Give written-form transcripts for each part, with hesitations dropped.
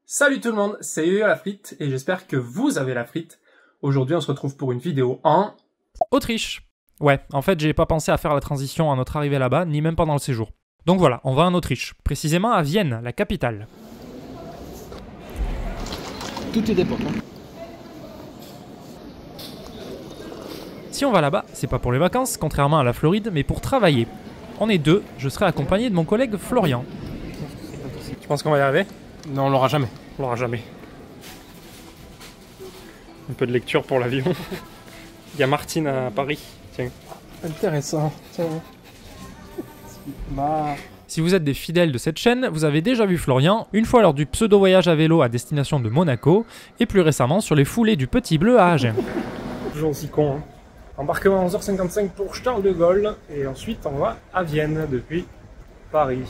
Salut tout le monde, c'est Yo-Yo la frite et j'espère que vous avez la frite. Aujourd'hui on se retrouve pour une vidéo en... Autriche. Ouais, en fait j'ai pas pensé à faire la transition à notre arrivée là-bas, ni même pendant le séjour. Donc voilà, on va en Autriche, précisément à Vienne, la capitale. Tout est d'époque. Si on va là-bas, c'est pas pour les vacances, contrairement à la Floride, mais pour travailler. On est deux, je serai accompagné de mon collègue Florian. Tu penses qu'on va y arriver? Non, on l'aura jamais. On l'aura jamais. Un peu de lecture pour l'avion. Il y a Martine à Paris, tiens. Intéressant. Tiens. Bah... Si vous êtes des fidèles de cette chaîne, vous avez déjà vu Florian, une fois lors du pseudo-voyage à vélo à destination de Monaco, et plus récemment sur les foulées du Petit Bleu à Agen. Toujours aussi con, hein. Embarquement à 11h55 pour Charles de Gaulle, et ensuite on va à Vienne depuis Paris.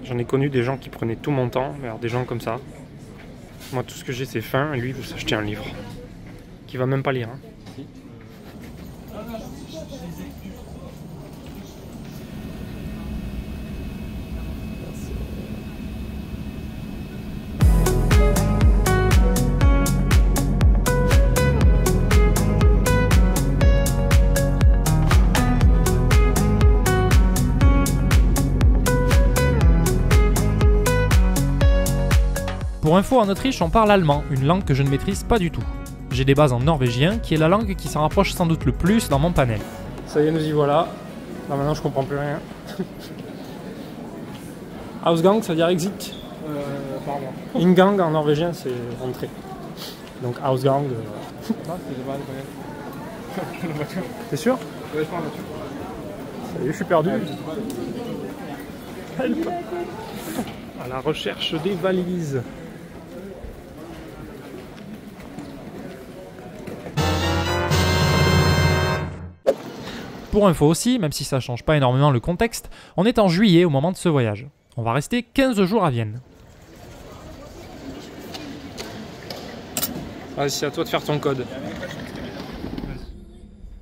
J'en ai connu des gens qui prenaient tout mon temps, mais alors des gens comme ça. Moi tout ce que j'ai c'est faim, et lui il veut s'acheter un livre. Qu'il va même pas lire. Hein. Pour info, en Autriche, on parle allemand, une langue que je ne maîtrise pas du tout. J'ai des bases en norvégien, qui est la langue qui s'en rapproche sans doute le plus dans mon panel. Ça y est, nous y voilà. Là maintenant je comprends plus rien. Ausgang, ça veut dire exit. Pardon. Ingang en norvégien c'est entrée. Donc Ausgang. Ah, c'est de base, quand même. T'es sûr? Ouais, je prends la voiture. Ça y est, je suis perdu. Help. À la recherche des valises. Pour info aussi, même si ça change pas énormément le contexte, on est en juillet au moment de ce voyage. On va rester 15 jours à Vienne. Vas-y, c'est à toi de faire ton code.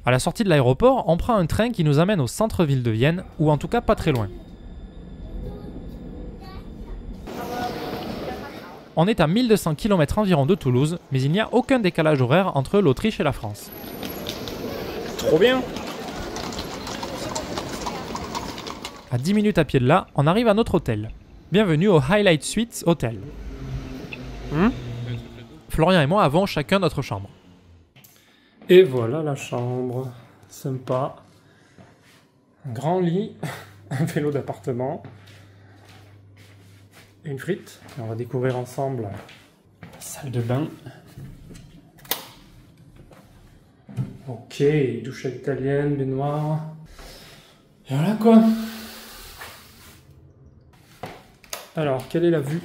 À la sortie de l'aéroport, on prend un train qui nous amène au centre-ville de Vienne, ou en tout cas pas très loin. On est à 1200 km environ de Toulouse, mais il n'y a aucun décalage horaire entre l'Autriche et la France. Trop bien. À 10 minutes à pied de là, on arrive à notre hôtel. Bienvenue au Highlight Suites Hotel. Florian et moi avons chacun notre chambre. Et voilà la chambre. Sympa. Un grand lit. Un vélo d'appartement. Et une frite. Et on va découvrir ensemble la salle de bain. Ok, douche italienne, baignoire. Et voilà quoi. Alors, quelle est la vue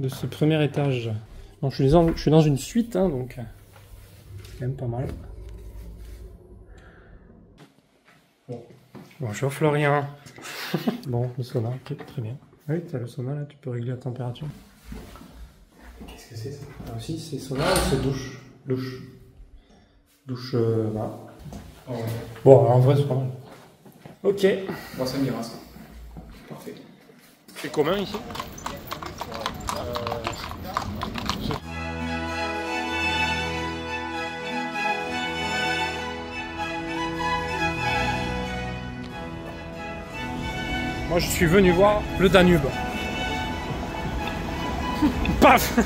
de ce premier étage? Bon, je suis dans une suite, hein, donc c'est quand même pas mal. Bon. Bonjour Florian. Bon, le sauna, ok, très bien. Oui, tu as le sauna là, tu peux régler la température. Qu'est-ce que c'est ça? Ah, aussi, c'est sauna ou c'est douche? Douche. Douche, voilà. Oh, ouais. Bon, en vrai, c'est pas mal. Ok. Bon, ça m'ira, ça. Parfait. C'est commun ici? Moi Moi je suis venu voir le Danube. Paf.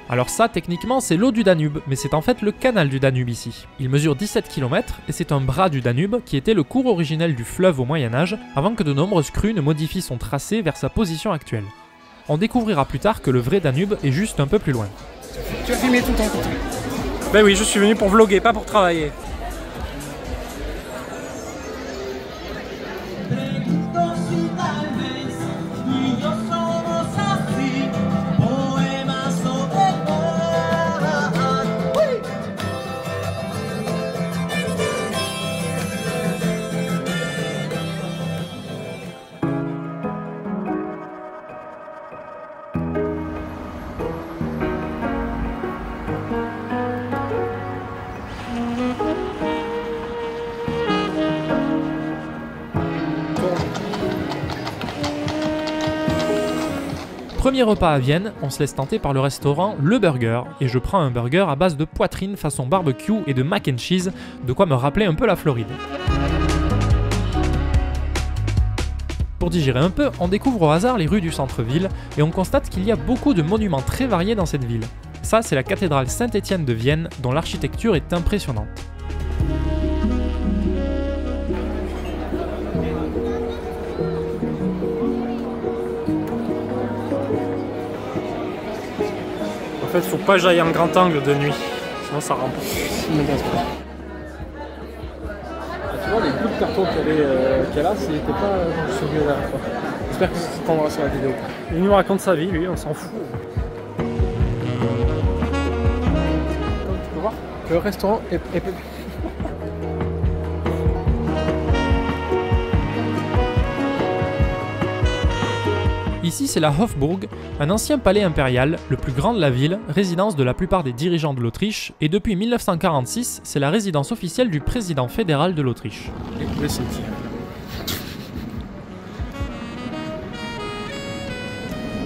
Alors ça, techniquement, c'est l'eau du Danube, mais c'est en fait le canal du Danube ici. Il mesure 17 km et c'est un bras du Danube qui était le cours originel du fleuve au Moyen-Âge, avant que de nombreuses crues ne modifient son tracé vers sa position actuelle. On découvrira plus tard que le vrai Danube est juste un peu plus loin. Tu vas filmer tout le temps. Ben oui, je suis venu pour vlogger, pas pour travailler. Premier repas à Vienne, on se laisse tenter par le restaurant Le Burger, et je prends un burger à base de poitrine façon barbecue et de mac and cheese, de quoi me rappeler un peu la Floride. Pour digérer un peu, on découvre au hasard les rues du centre-ville, et on constate qu'il y a beaucoup de monuments très variés dans cette ville. Ça, c'est la cathédrale Saint-Étienne de Vienne, dont l'architecture est impressionnante. En fait, faut pas que j'aille en grand angle de nuit, sinon ça rend pas. Ça m'intéresse pas. Tu vois, les bouts de carton qu'elle a, c'était pas dans le souvenir la dernière fois. J'espère que ça se prendra sur la vidéo. Il nous raconte sa vie, lui, on s'en fout. Comme tu peux voir, le restaurant est Ici, c'est la Hofburg, un ancien palais impérial, le plus grand de la ville, résidence de la plupart des dirigeants de l'Autriche, et depuis 1946, c'est la résidence officielle du président fédéral de l'Autriche. le cimetière.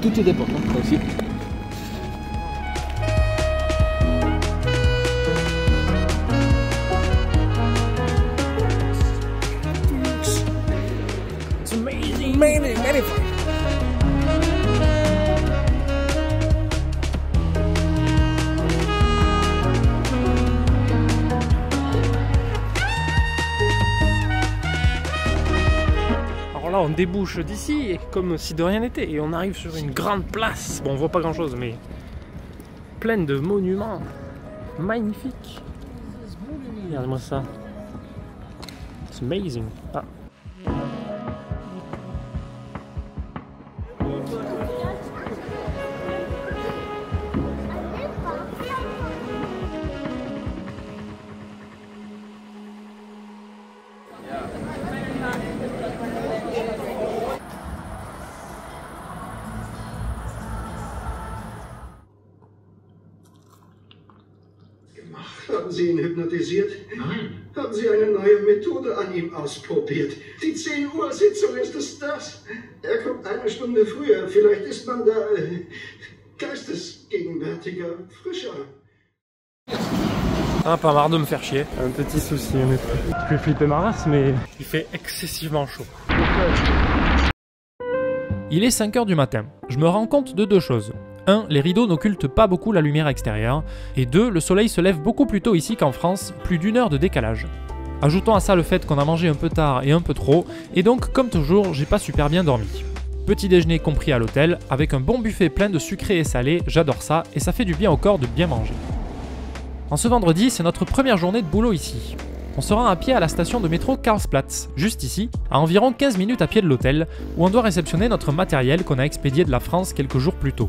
Tout est d'époque, hein, ça aussi. It's amazing, magnifique. Là on débouche d'ici comme si de rien n'était et on arrive sur une grande place. Bon, on voit pas grand chose mais pleine de monuments magnifiques. Regarde-moi ça. It's amazing. Ah. Haben Sie ihn hypnotisiert? Nein. Haben Sie eine neue Methode an ihm ausprobiert? Die 10 Uhr Sitzung, ist es das? Er kommt eine Stunde früher. Vielleicht ist man da geistesgegenwärtiger, frischer. Ah, pas marre de me faire chier. Un petit souci, honnêtement. Je fais flipper ma race, mais il fait excessivement chaud. Il est 5 h du matin. Je me rends compte de deux choses. 1. Les rideaux n'occultent pas beaucoup la lumière extérieure. Et 2. Le soleil se lève beaucoup plus tôt ici qu'en France, plus d'1 heure de décalage. Ajoutons à ça le fait qu'on a mangé un peu tard et un peu trop, et donc, comme toujours, j'ai pas super bien dormi. Petit déjeuner compris à l'hôtel, avec un bon buffet plein de sucré et salé, j'adore ça, et ça fait du bien au corps de bien manger. En ce vendredi, c'est notre première journée de boulot ici. On se rend à pied à la station de métro Karlsplatz, juste ici, à environ 15 minutes à pied de l'hôtel, où on doit réceptionner notre matériel qu'on a expédié de la France quelques jours plus tôt.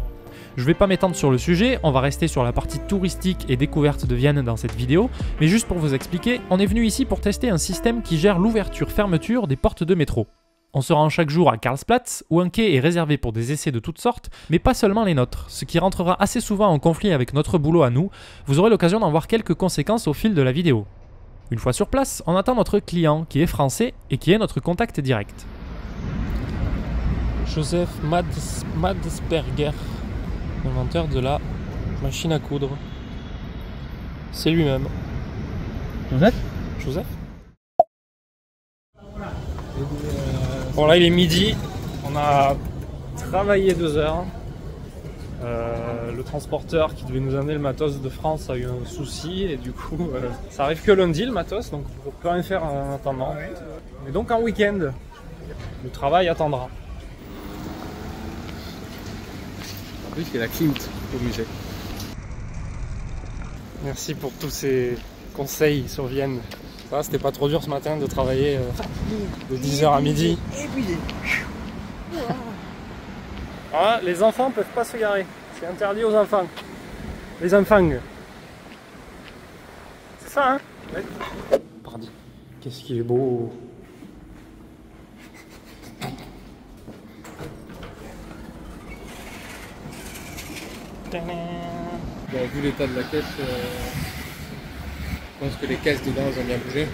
Je vais pas m'étendre sur le sujet, on va rester sur la partie touristique et découverte de Vienne dans cette vidéo, mais juste pour vous expliquer, on est venu ici pour tester un système qui gère l'ouverture-fermeture des portes de métro. On se rend chaque jour à Karlsplatz, où un quai est réservé pour des essais de toutes sortes, mais pas seulement les nôtres, ce qui rentrera assez souvent en conflit avec notre boulot à nous. Vous aurez l'occasion d'en voir quelques conséquences au fil de la vidéo. Une fois sur place, on attend notre client, qui est français et qui est notre contact direct. Joseph Madsberger, inventeur de la machine à coudre. C'est lui-même. Joseph ? Joseph ? Bon là il est midi, on a travaillé 2 heures. Le transporteur qui devait nous amener le matos de France a eu un souci et du coup ça arrive que lundi le matos, donc on peut rien faire en attendant. Mais donc en week-end, le travail attendra. En plus il y a la Klimt au musée. Merci pour tous ces conseils sur Vienne. Ça va, c'était pas trop dur ce matin de travailler de 10h à midi. Ah, les enfants peuvent pas se garer. C'est interdit aux enfants. Les enfants. C'est ça, hein? Ouais. Pardon. Qu'est-ce qu'il est beau. Bon, vu l'état de la caisse, je pense que les caisses dedans elles ont bien bougé.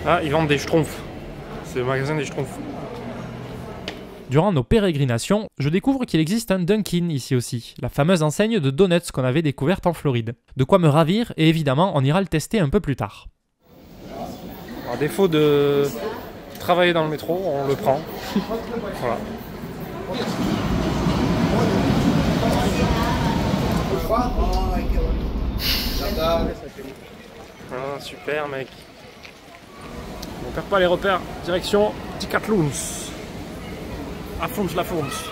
Ah, ils vendent des schtroumpfs. C'est le magasin des schtroumpfs. Durant nos pérégrinations, je découvre qu'il existe un Dunkin' ici aussi, la fameuse enseigne de donuts qu'on avait découverte en Floride. De quoi me ravir et évidemment on ira le tester un peu plus tard. À défaut de travailler dans le métro, on le prend. Voilà. Ah, super mec. On perd pas les repères. Direction Decathlon. Affonce la fonce.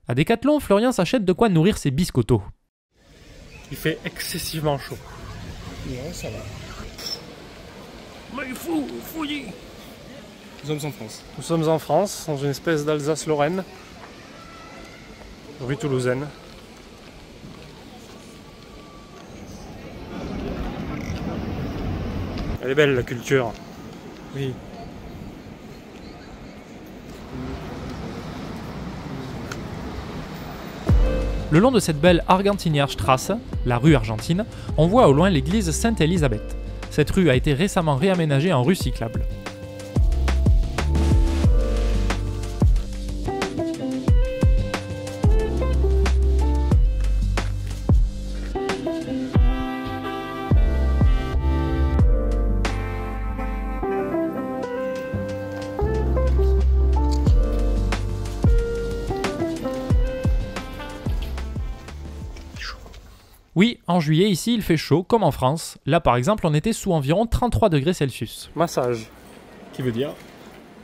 À Decathlon, Florian s'achète de quoi nourrir ses biscottos. Il fait excessivement chaud. Ouais, ça va. Mais il faut fouiller. Nous sommes en France. Nous sommes en France, dans une espèce d'Alsace-Lorraine. Rue toulousaine. Elle est belle la culture. Oui. Le long de cette belle Argentinier-Straße, la rue argentine, on voit au loin l'église Sainte-Élisabeth. Cette rue a été récemment réaménagée en rue cyclable. Oui, en juillet, ici, il fait chaud, comme en France. Là, par exemple, on était sous environ 33 degrés Celsius. Massage. Qui veut dire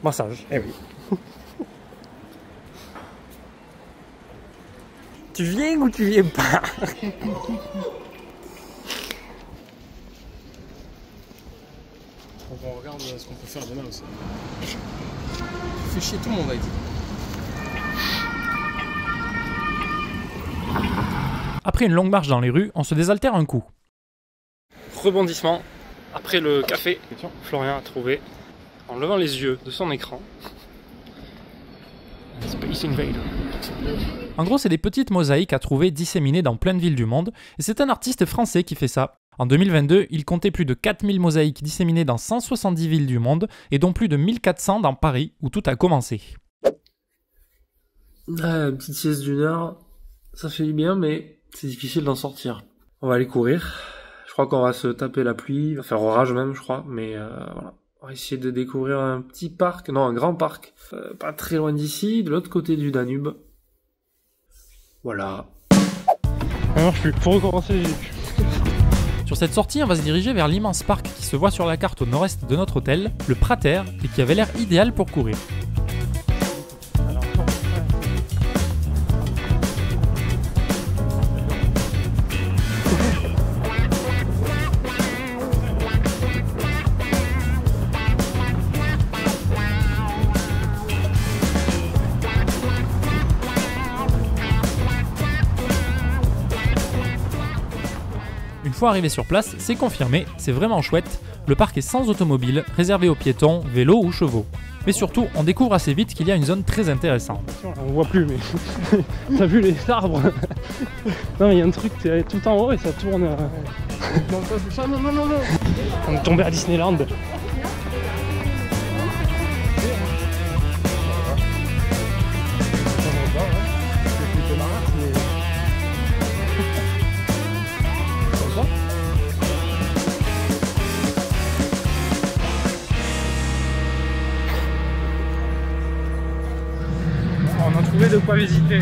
Massage. eh oui. Tu viens ou tu viens pas? Donc on regarde ce qu'on peut faire demain aussi. Fais chier tout le monde, a été. Après une longue marche dans les rues, on se désaltère un coup. Rebondissement. Après le café, Florian a trouvé, en levant les yeux de son écran, Space Invader. En gros, c'est des petites mosaïques à trouver disséminées dans plein de villes du monde, et c'est un artiste français qui fait ça. En 2022, il comptait plus de 4000 mosaïques disséminées dans 170 villes du monde, et dont plus de 1400 dans Paris, où tout a commencé. Une petite sieste d'1 heure, ça fait du bien, mais c'est difficile d'en sortir. On va aller courir. Je crois qu'on va se taper la pluie, il va faire orage même, je crois, mais voilà. On va essayer de découvrir un petit parc, non, un grand parc, pas très loin d'ici, de l'autre côté du Danube. Voilà. Ça marche plus, faut recommencer, j'ai plus. Sur cette sortie, on va se diriger vers l'immense parc qui se voit sur la carte au nord-est de notre hôtel, le Prater, et qui avait l'air idéal pour courir. Une fois arrivé sur place, c'est confirmé, c'est vraiment chouette. Le parc est sans automobile, réservé aux piétons, vélos ou chevaux. Mais surtout, on découvre assez vite qu'il y a une zone très intéressante. On voit plus, mais t'as vu les arbres? Non, mais il y a un truc, t'es tout en haut et ça tourne. Non, non, non, non. On est tombé à Disneyland. trouvé de quoi visiter.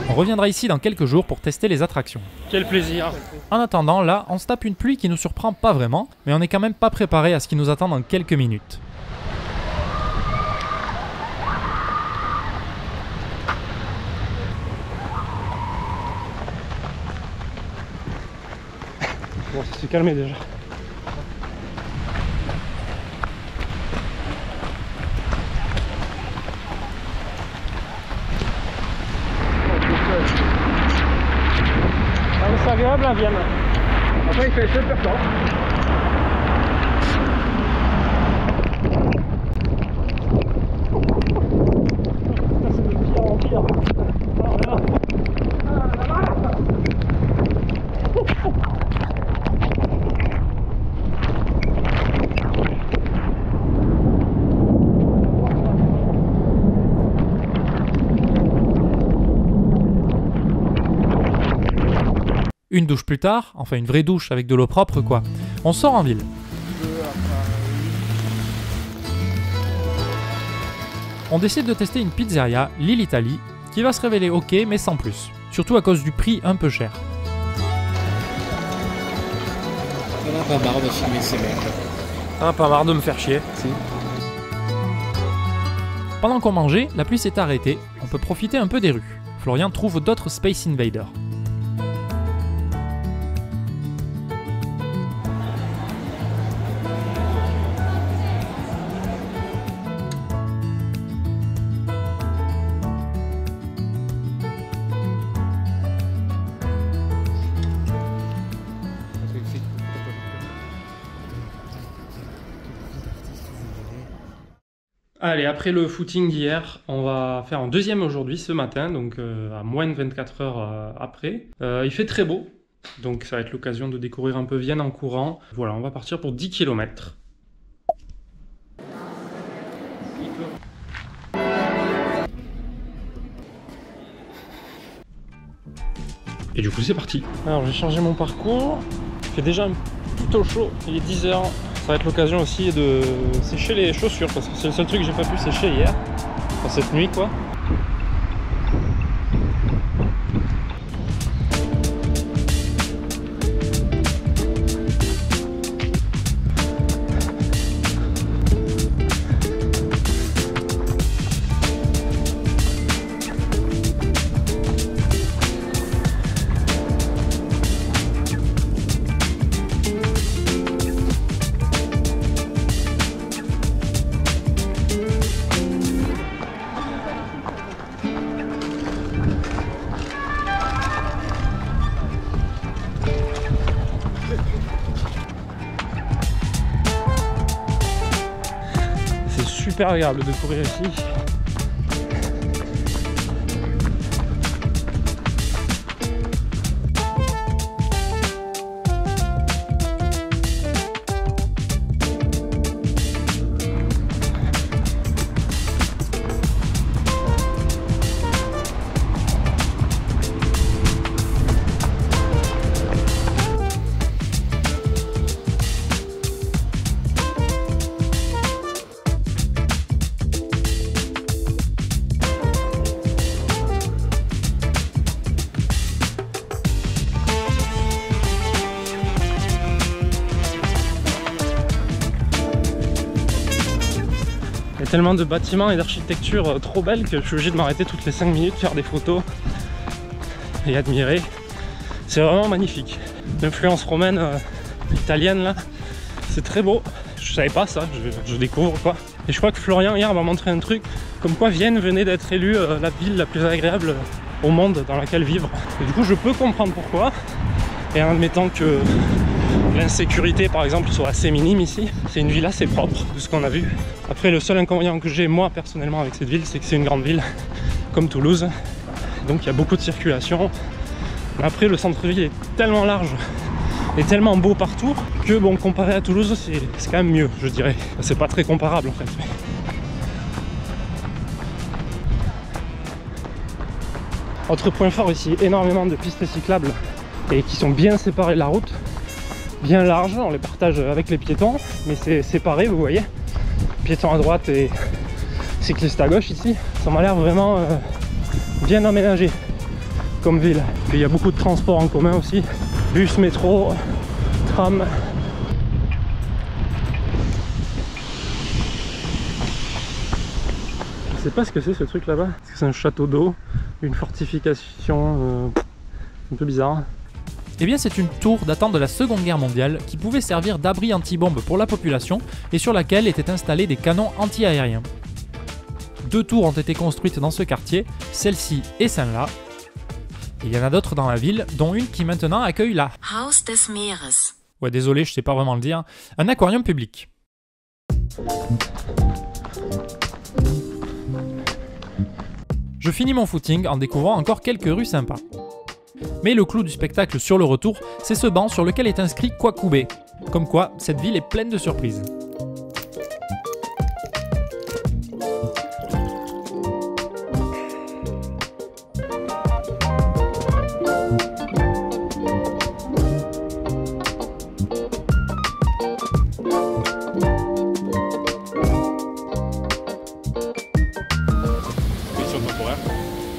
On reviendra ici dans quelques jours pour tester les attractions. Quel plaisir! En attendant, là, on se tape une pluie qui nous surprend pas vraiment, mais on n'est quand même pas préparé à ce qui nous attend dans quelques minutes. Bon, ça s'est calmé déjà. C'est agréable à Vienne. Après il fait super temps. C'est de pire en pire. Une douche plus tard, enfin une vraie douche avec de l'eau propre quoi, on sort en ville. On décide de tester une pizzeria, Lille Italie, qui va se révéler ok mais sans plus. Surtout à cause du prix un peu cher. On a pas marre de filmer ces mecs. On a pas marre de me faire chier. Si. Pendant qu'on mangeait, la pluie s'est arrêtée, on peut profiter un peu des rues. Florian trouve d'autres Space Invaders. Allez, après le footing d'hier, on va faire un deuxième aujourd'hui, ce matin, donc à moins de 24 heures après. Il fait très beau, donc ça va être l'occasion de découvrir un peu Vienne en courant. Voilà, on va partir pour 10 km. Et du coup c'est parti. Alors j'ai changé mon parcours, il fait déjà un petit au chaud, il est 10 h. Ça va être l'occasion aussi de sécher les chaussures parce que c'est le seul truc que j'ai pas pu sécher hier, enfin cette nuit quoi. Super agréable de courir ici. Il y a tellement de bâtiments et d'architecture trop belles que je suis obligé de m'arrêter toutes les 5 minutes, faire des photos et admirer. C'est vraiment magnifique. L'influence romaine italienne là, c'est très beau. Je savais pas ça, je découvre quoi. Et je crois que Florian hier m'a montré un truc comme quoi Vienne venait d'être élue la ville la plus agréable au monde dans laquelle vivre. Et du coup je peux comprendre pourquoi. Et en admettant que l'insécurité par exemple soit assez minime ici, c'est une ville assez propre de ce qu'on a vu. Après le seul inconvénient que j'ai moi personnellement avec cette ville, c'est que c'est une grande ville comme Toulouse, donc il y a beaucoup de circulation. Mais après le centre-ville est tellement large et tellement beau partout que bon, comparé à Toulouse c'est quand même mieux, je dirais. C'est pas très comparable en fait. Autre point fort ici, énormément de pistes cyclables et qui sont bien séparées de la route. bien larges, on les partage avec les piétons, mais c'est séparé, vous voyez. Piétons à droite et cyclistes à gauche ici. Ça m'a l'air vraiment bien aménagé comme ville. Puis il y a beaucoup de transports en commun aussi, bus, métro, tram. Je sais pas ce que c'est ce truc là-bas. Est-ce que c'est un château d'eau, une fortification un peu bizarre? Eh bien c'est une tour datant de la Seconde Guerre mondiale qui pouvait servir d'abri anti-bombe pour la population et sur laquelle étaient installés des canons anti-aériens. 2 tours ont été construites dans ce quartier, celle-ci et celle-là. Il y en a d'autres dans la ville, dont une qui maintenant accueille la Haus des Meeres. Ouais désolé, je sais pas vraiment le dire, un aquarium public. Je finis mon footing en découvrant encore quelques rues sympas. Mais le clou du spectacle sur le retour, c'est ce banc sur lequel est inscrit Kwakubé. Comme quoi, cette ville est pleine de surprises.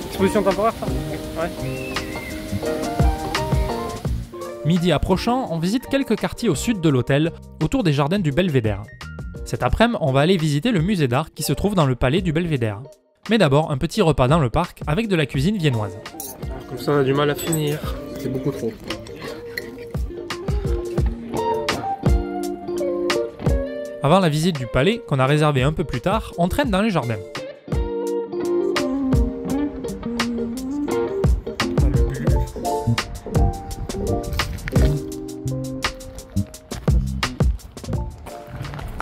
Exposition temporaire, ça? Ouais. Midi approchant, on visite quelques quartiers au sud de l'hôtel, autour des jardins du Belvédère. Cet après-midi, on va aller visiter le musée d'art qui se trouve dans le palais du Belvédère. Mais d'abord, un petit repas dans le parc avec de la cuisine viennoise. Comme ça, on a du mal à finir. C'est beaucoup trop. Avant la visite du palais, qu'on a réservé un peu plus tard, on traîne dans les jardins.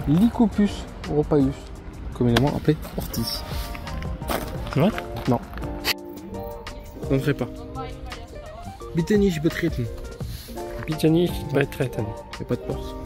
Lycopus europaeus, communément appelé ortie. C'est vrai? Non. On ne ferait pas. Bitte nicht betreten. Bitte nicht betreten. Il n'y a pas de porte.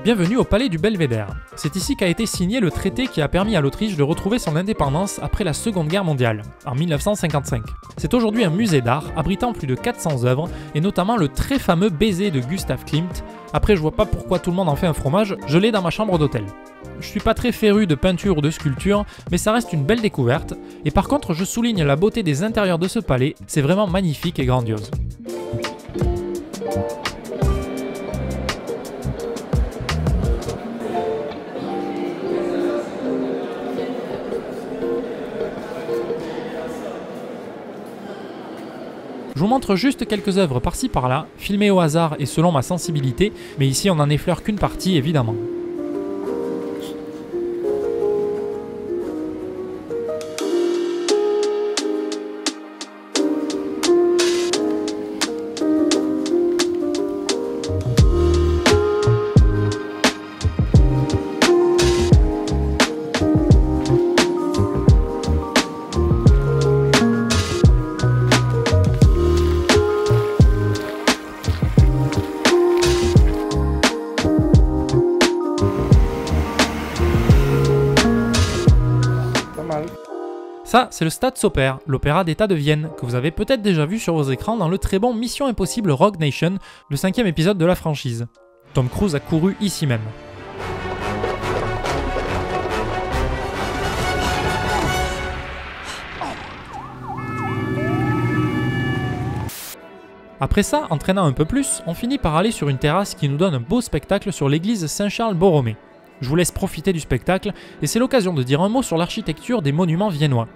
Bienvenue au palais du Belvédère. C'est ici qu'a été signé le traité qui a permis à l'Autriche de retrouver son indépendance après la Seconde Guerre mondiale, en 1955. C'est aujourd'hui un musée d'art abritant plus de 400 œuvres, et notamment le très fameux baiser de Gustav Klimt. Après, je vois pas pourquoi tout le monde en fait un fromage, je l'ai dans ma chambre d'hôtel. Je suis pas très féru de peinture ou de sculpture, mais ça reste une belle découverte, et par contre je souligne la beauté des intérieurs de ce palais, c'est vraiment magnifique et grandiose. Je vous montre juste quelques œuvres par-ci par-là, filmées au hasard et selon ma sensibilité, mais ici on n'en effleure qu'une partie évidemment. Ça, c'est le Staatsoper, l'opéra d'État de Vienne, que vous avez peut-être déjà vu sur vos écrans dans le très bon Mission Impossible Rogue Nation, le 5e épisode de la franchise. Tom Cruise a couru ici même. Après ça, en traînant un peu plus, on finit par aller sur une terrasse qui nous donne un beau spectacle sur l'église Saint-Charles-Borromée. Je vous laisse profiter du spectacle et c'est l'occasion de dire un mot sur l'architecture des monuments viennois.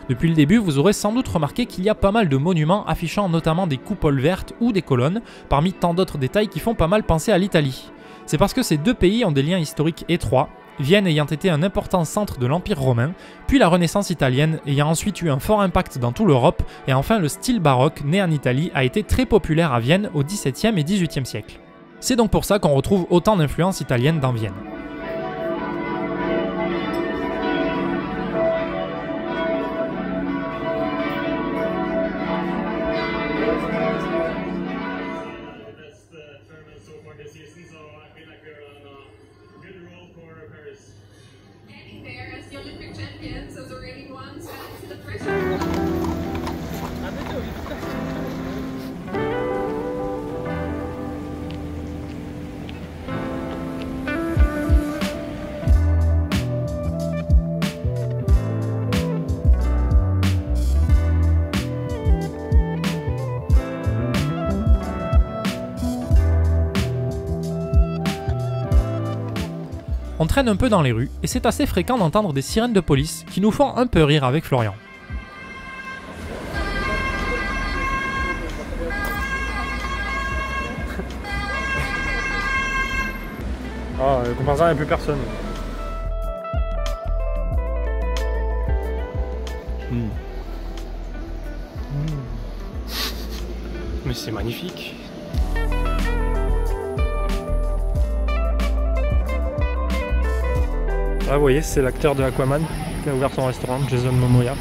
Depuis le début, vous aurez sans doute remarqué qu'il y a pas mal de monuments affichant notamment des coupoles vertes ou des colonnes, parmi tant d'autres détails qui font pas mal penser à l'Italie. C'est parce que ces deux pays ont des liens historiques étroits, Vienne ayant été un important centre de l'Empire romain, puis la Renaissance italienne ayant ensuite eu un fort impact dans toute l'Europe, et enfin le style baroque né en Italie a été très populaire à Vienne au XVIIe et XVIIIe siècle. C'est donc pour ça qu'on retrouve autant d'influences italiennes dans Vienne. On traîne un peu dans les rues et c'est assez fréquent d'entendre des sirènes de police qui nous font un peu rire avec Florian. Oh, comme ça, il n'y a plus personne. Mais c'est magnifique. Là, vous voyez, c'est l'acteur de Aquaman qui a ouvert son restaurant, Jason Momoa.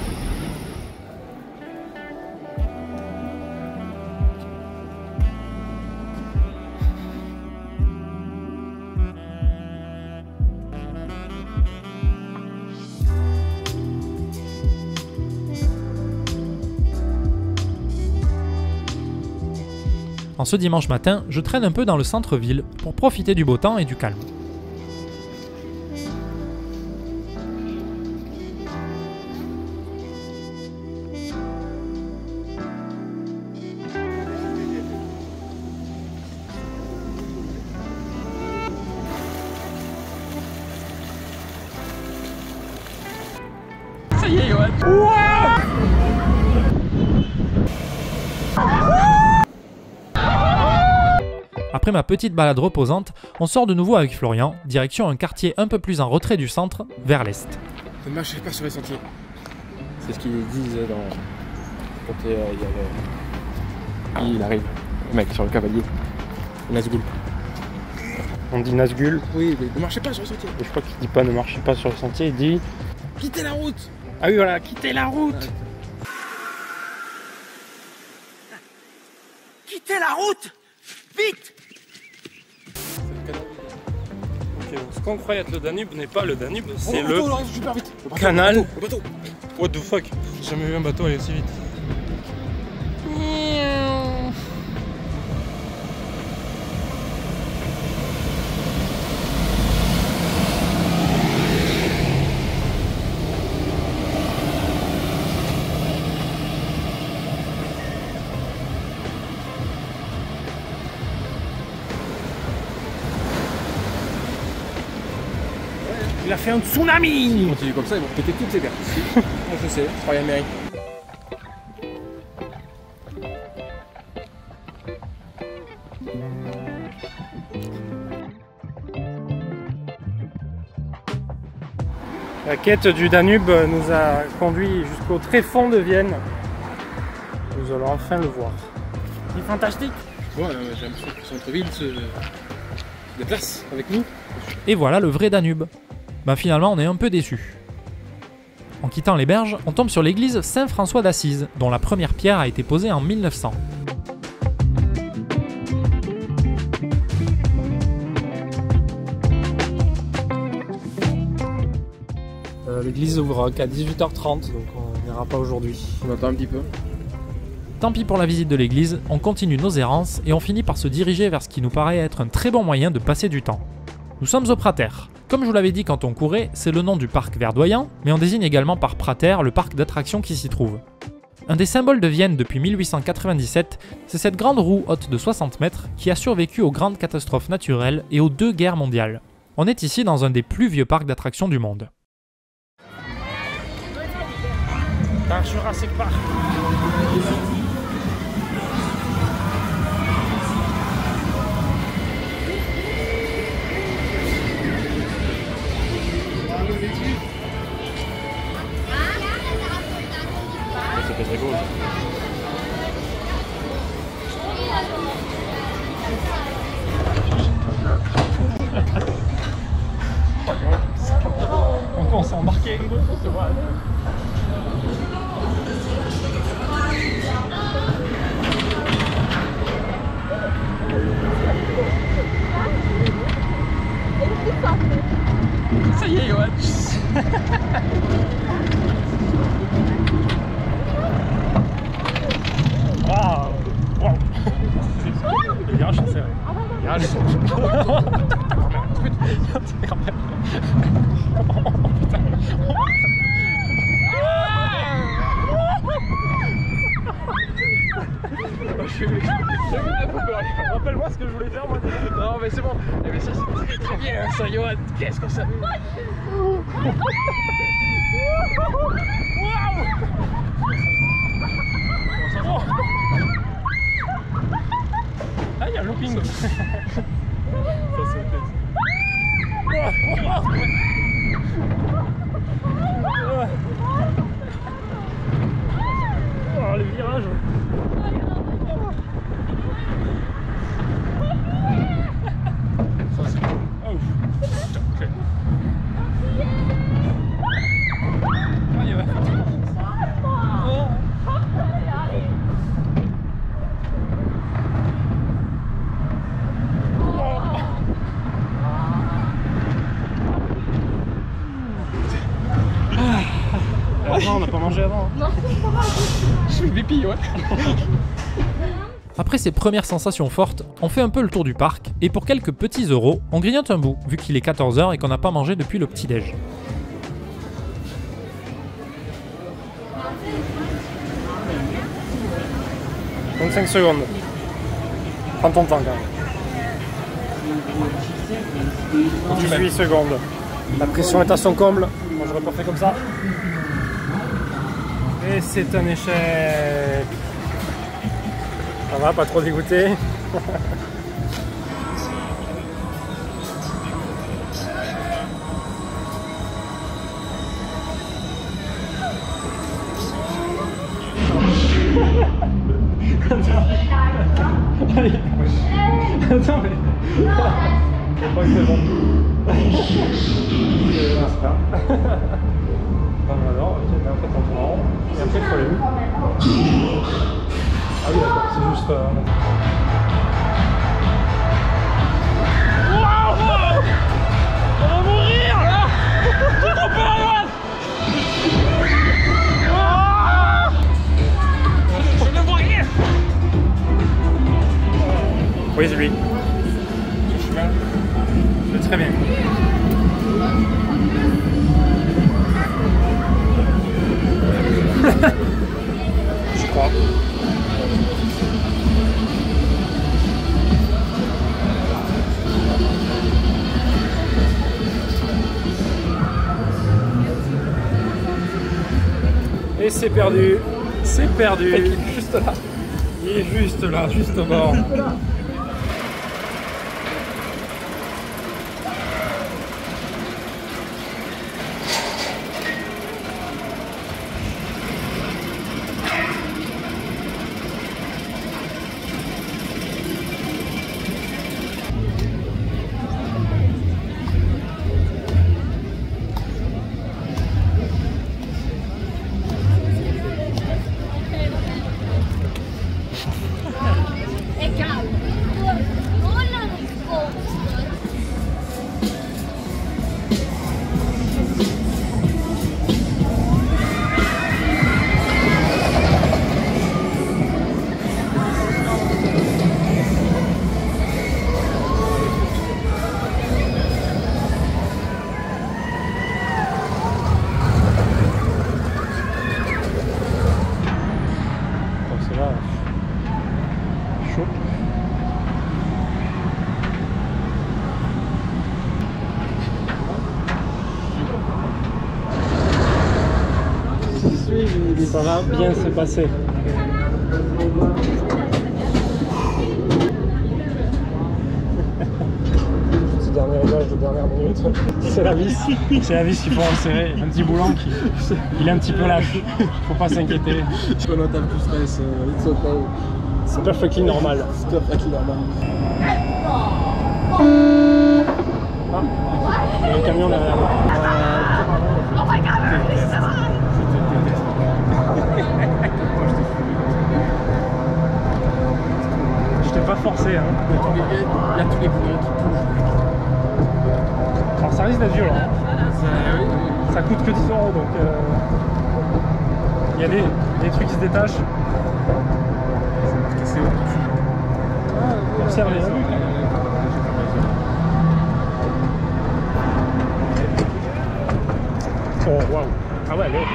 En ce dimanche matin, je traîne un peu dans le centre-ville pour profiter du beau temps et du calme. Ça y est, Johan. Après ma petite balade reposante, on sort de nouveau avec Florian, direction un quartier un peu plus en retrait du centre, vers l'est. Ne marchez pas sur les sentiers. C'est ce qu'ils disent quand il arrive, le mec sur le cavalier. Nazgûl. On dit Nazgûl. Oui, mais ne marchez pas sur les sentiers. Et je crois qu'il dit pas ne marchez pas sur le sentier, il dit... Quittez la route. Ah oui, voilà, quittez la route. Ouais. Quittez la route! Vite! Ok, ce qu'on croyait être le Danube n'est pas le Danube, c'est Oh, le bateau, là, super vite. Le bateau, canal. Le bateau. What the fuck? J'ai jamais vu un bateau aller aussi vite. Il a fait un tsunami! Ils continuent comme ça, ils vont péter toutes les verres. Je sais, je travaille à mairie. La quête du Danube nous a conduit jusqu'au tréfonds de Vienne. Nous allons enfin le voir. Il est fantastique! Ouais, j'ai l'impression que le centre-ville se déplace avec nous. Et voilà le vrai Danube. Ben finalement on est un peu déçus. En quittant les berges, on tombe sur l'église Saint-François d'Assise, dont la première pierre a été posée en 1900. L'église ouvre qu'à 18h30, donc on n'ira pas aujourd'hui. On attend un petit peu. Tant pis pour la visite de l'église, on continue nos errances et on finit par se diriger vers ce qui nous paraît être un très bon moyen de passer du temps. Nous sommes au Prater. Comme je vous l'avais dit quand on courait, c'est le nom du parc verdoyant, mais on désigne également par Prater le parc d'attractions qui s'y trouve. Un des symboles de Vienne depuis 1897, c'est cette grande roue haute de 60 mètres qui a survécu aux grandes catastrophes naturelles et aux 2 guerres mondiales. On est ici dans un des plus vieux parcs d'attractions du monde. Dans Jurassic Park. Ça fait très beau. On s'est embarqué. Ça y est, Johan. Waouh! Waouh! C'est bien chassé, ouais. Bien, je Rappelle-moi ce que je voulais faire, moi. Non, mais c'est bon. Eh mais ça, c'est très bien, ça, Johan. Qu'est-ce que ça... Ah, il y a un looping. Ça, c'est oh, les virages. Ça, c'est cool. Ah, ouf. Ok. Ah, il y a... Oh. Non, on n'a pas mangé avant. Non, je suis pipi, ouais. Après ces premières sensations fortes, on fait un peu le tour du parc, et pour quelques petits euros, on grignote un bout, vu qu'il est 14 h et qu'on n'a pas mangé depuis le petit-déj. « 25 secondes. Prends ton temps, quand même. 18 secondes. La pression est à son comble. Moi, j'aurais pas fait comme ça. Et c'est un échec. Ça va, pas trop dégoûté. Allez. Attends, mais... Je crois que c'est bon. C'est pas. Non, mais alors, ok, mais en fait, on tourne en rond. Et après, il faut aller où? Ah oui, d'accord, c'est juste... Waouh! On va mourir! J'ai trop peur, Johan! Je ne vois rien! Oui, c'est lui. Je vais très bien. Je crois. Et c'est perdu. C'est perdu. Il est juste là. Il est juste là, juste au bord. È calmo. Ça va bien se passer. Petit dernier réglage de dernière minute. C'est la vis. C'est la vis qu'il faut resserrer. Un petit boulon qui il est un petit peu lâche. Faut pas s'inquiéter. On entame tout stress. It's okay. C'est perfectly normal. C'est perfectly normal. Ah, il y a le camion derrière moi. Je t'ai pas forcé, hein. Il y a tous les bruits qui bougent. Alors ça risque d'être violent. Ça coûte que 10 €, donc il y a des trucs qui se détachent. Observe les rues. Oh waouh. Ah ouais, allez.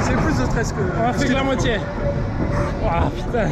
C'est plus de stress que. On a fait que la moitié. Waouh, putain.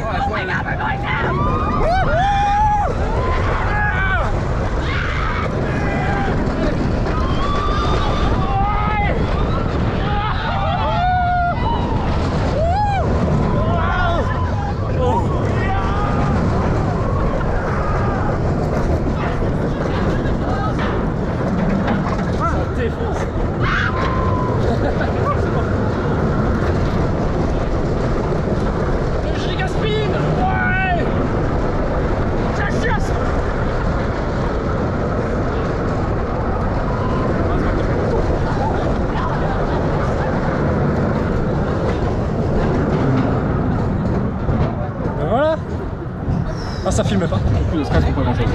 Ah, ça filme pas. Plus de stress pour pas grand chose.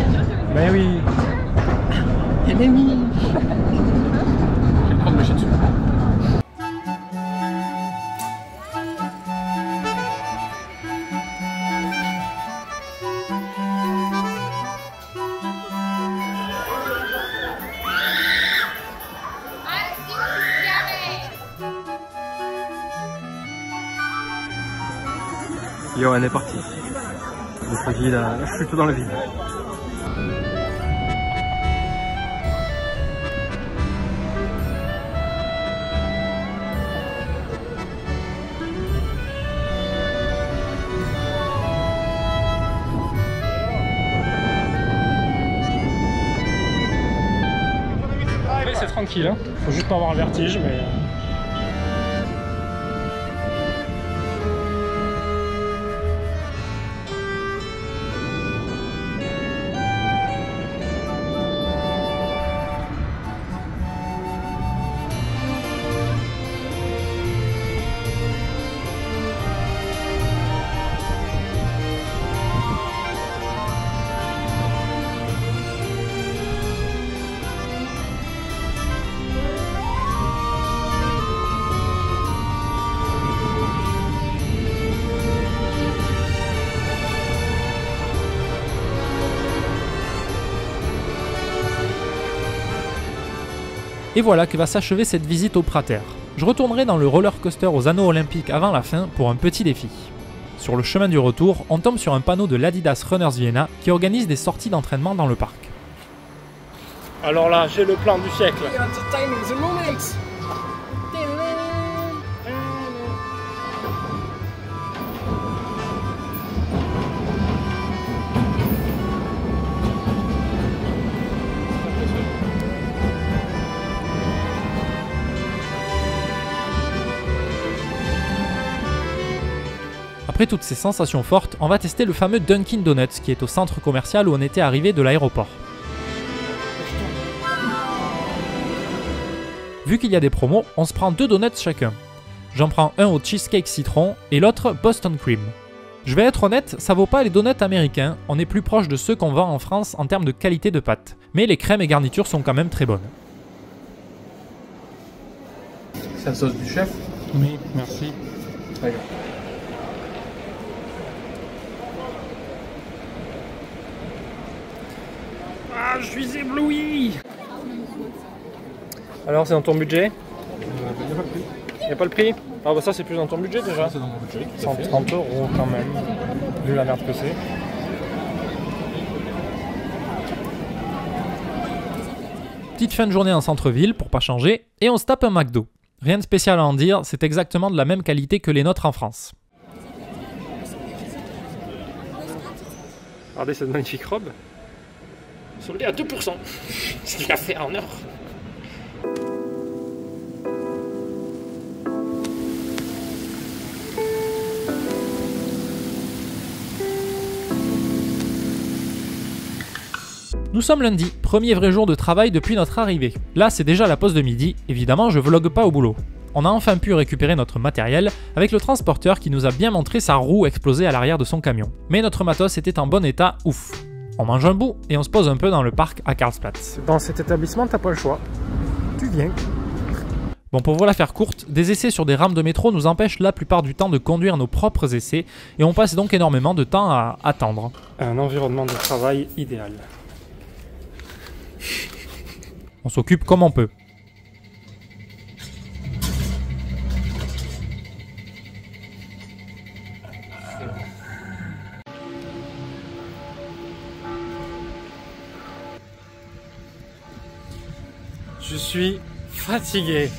Mais oui. Et mais oui. Je vais prendre le chien dessus. Yo, on est parti. Notre guide a chuté dans le vide. Après c'est tranquille, hein. Faut juste pas avoir le vertige, mais... Et voilà que va s'achever cette visite au Prater. Je retournerai dans le roller coaster aux anneaux olympiques avant la fin pour un petit défi. Sur le chemin du retour, on tombe sur un panneau de l'Adidas Runners Vienna qui organise des sorties d'entraînement dans le parc. Alors là, j'ai le plan du siècle. Après toutes ces sensations fortes, on va tester le fameux Dunkin' Donuts qui est au centre commercial où on était arrivé de l'aéroport. Vu qu'il y a des promos, on se prend 2 donuts chacun. J'en prends un au cheesecake citron et l'autre Boston cream. Je vais être honnête, ça vaut pas les donuts américains, on est plus proche de ceux qu'on vend en France en termes de qualité de pâte. Mais les crèmes et garnitures sont quand même très bonnes. C'est la sauce du chef. Oui, merci. Regarde. suis ébloui. Alors c'est dans ton budget? Il n'y a pas le prix? Ah bah ça c'est plus dans ton budget déjà. C'est dans mon budget. 130 € quand même, vu la merde que c'est. Petite fin de journée en centre-ville pour pas changer, et on se tape un McDo. Rien de spécial à en dire, c'est exactement de la même qualité que les nôtres en France. Regardez cette magnifique robe. Soldée à 2%. Ce qu'il a fait en heure. Nous sommes lundi, premier vrai jour de travail depuis notre arrivée. Là, c'est déjà la pause de midi, évidemment je vlogue pas au boulot. On a enfin pu récupérer notre matériel avec le transporteur qui nous a bien montré sa roue explosée à l'arrière de son camion. Mais notre matos était en bon état, ouf. On mange un bout et on se pose un peu dans le parc à Karlsplatz. Dans cet établissement, t'as pas le choix. Tu viens. Bon, pour vous la faire courte, des essais sur des rames de métro nous empêchent la plupart du temps de conduire nos propres essais et on passe donc énormément de temps à attendre. Un environnement de travail idéal. On s'occupe comme on peut. Je suis fatigué.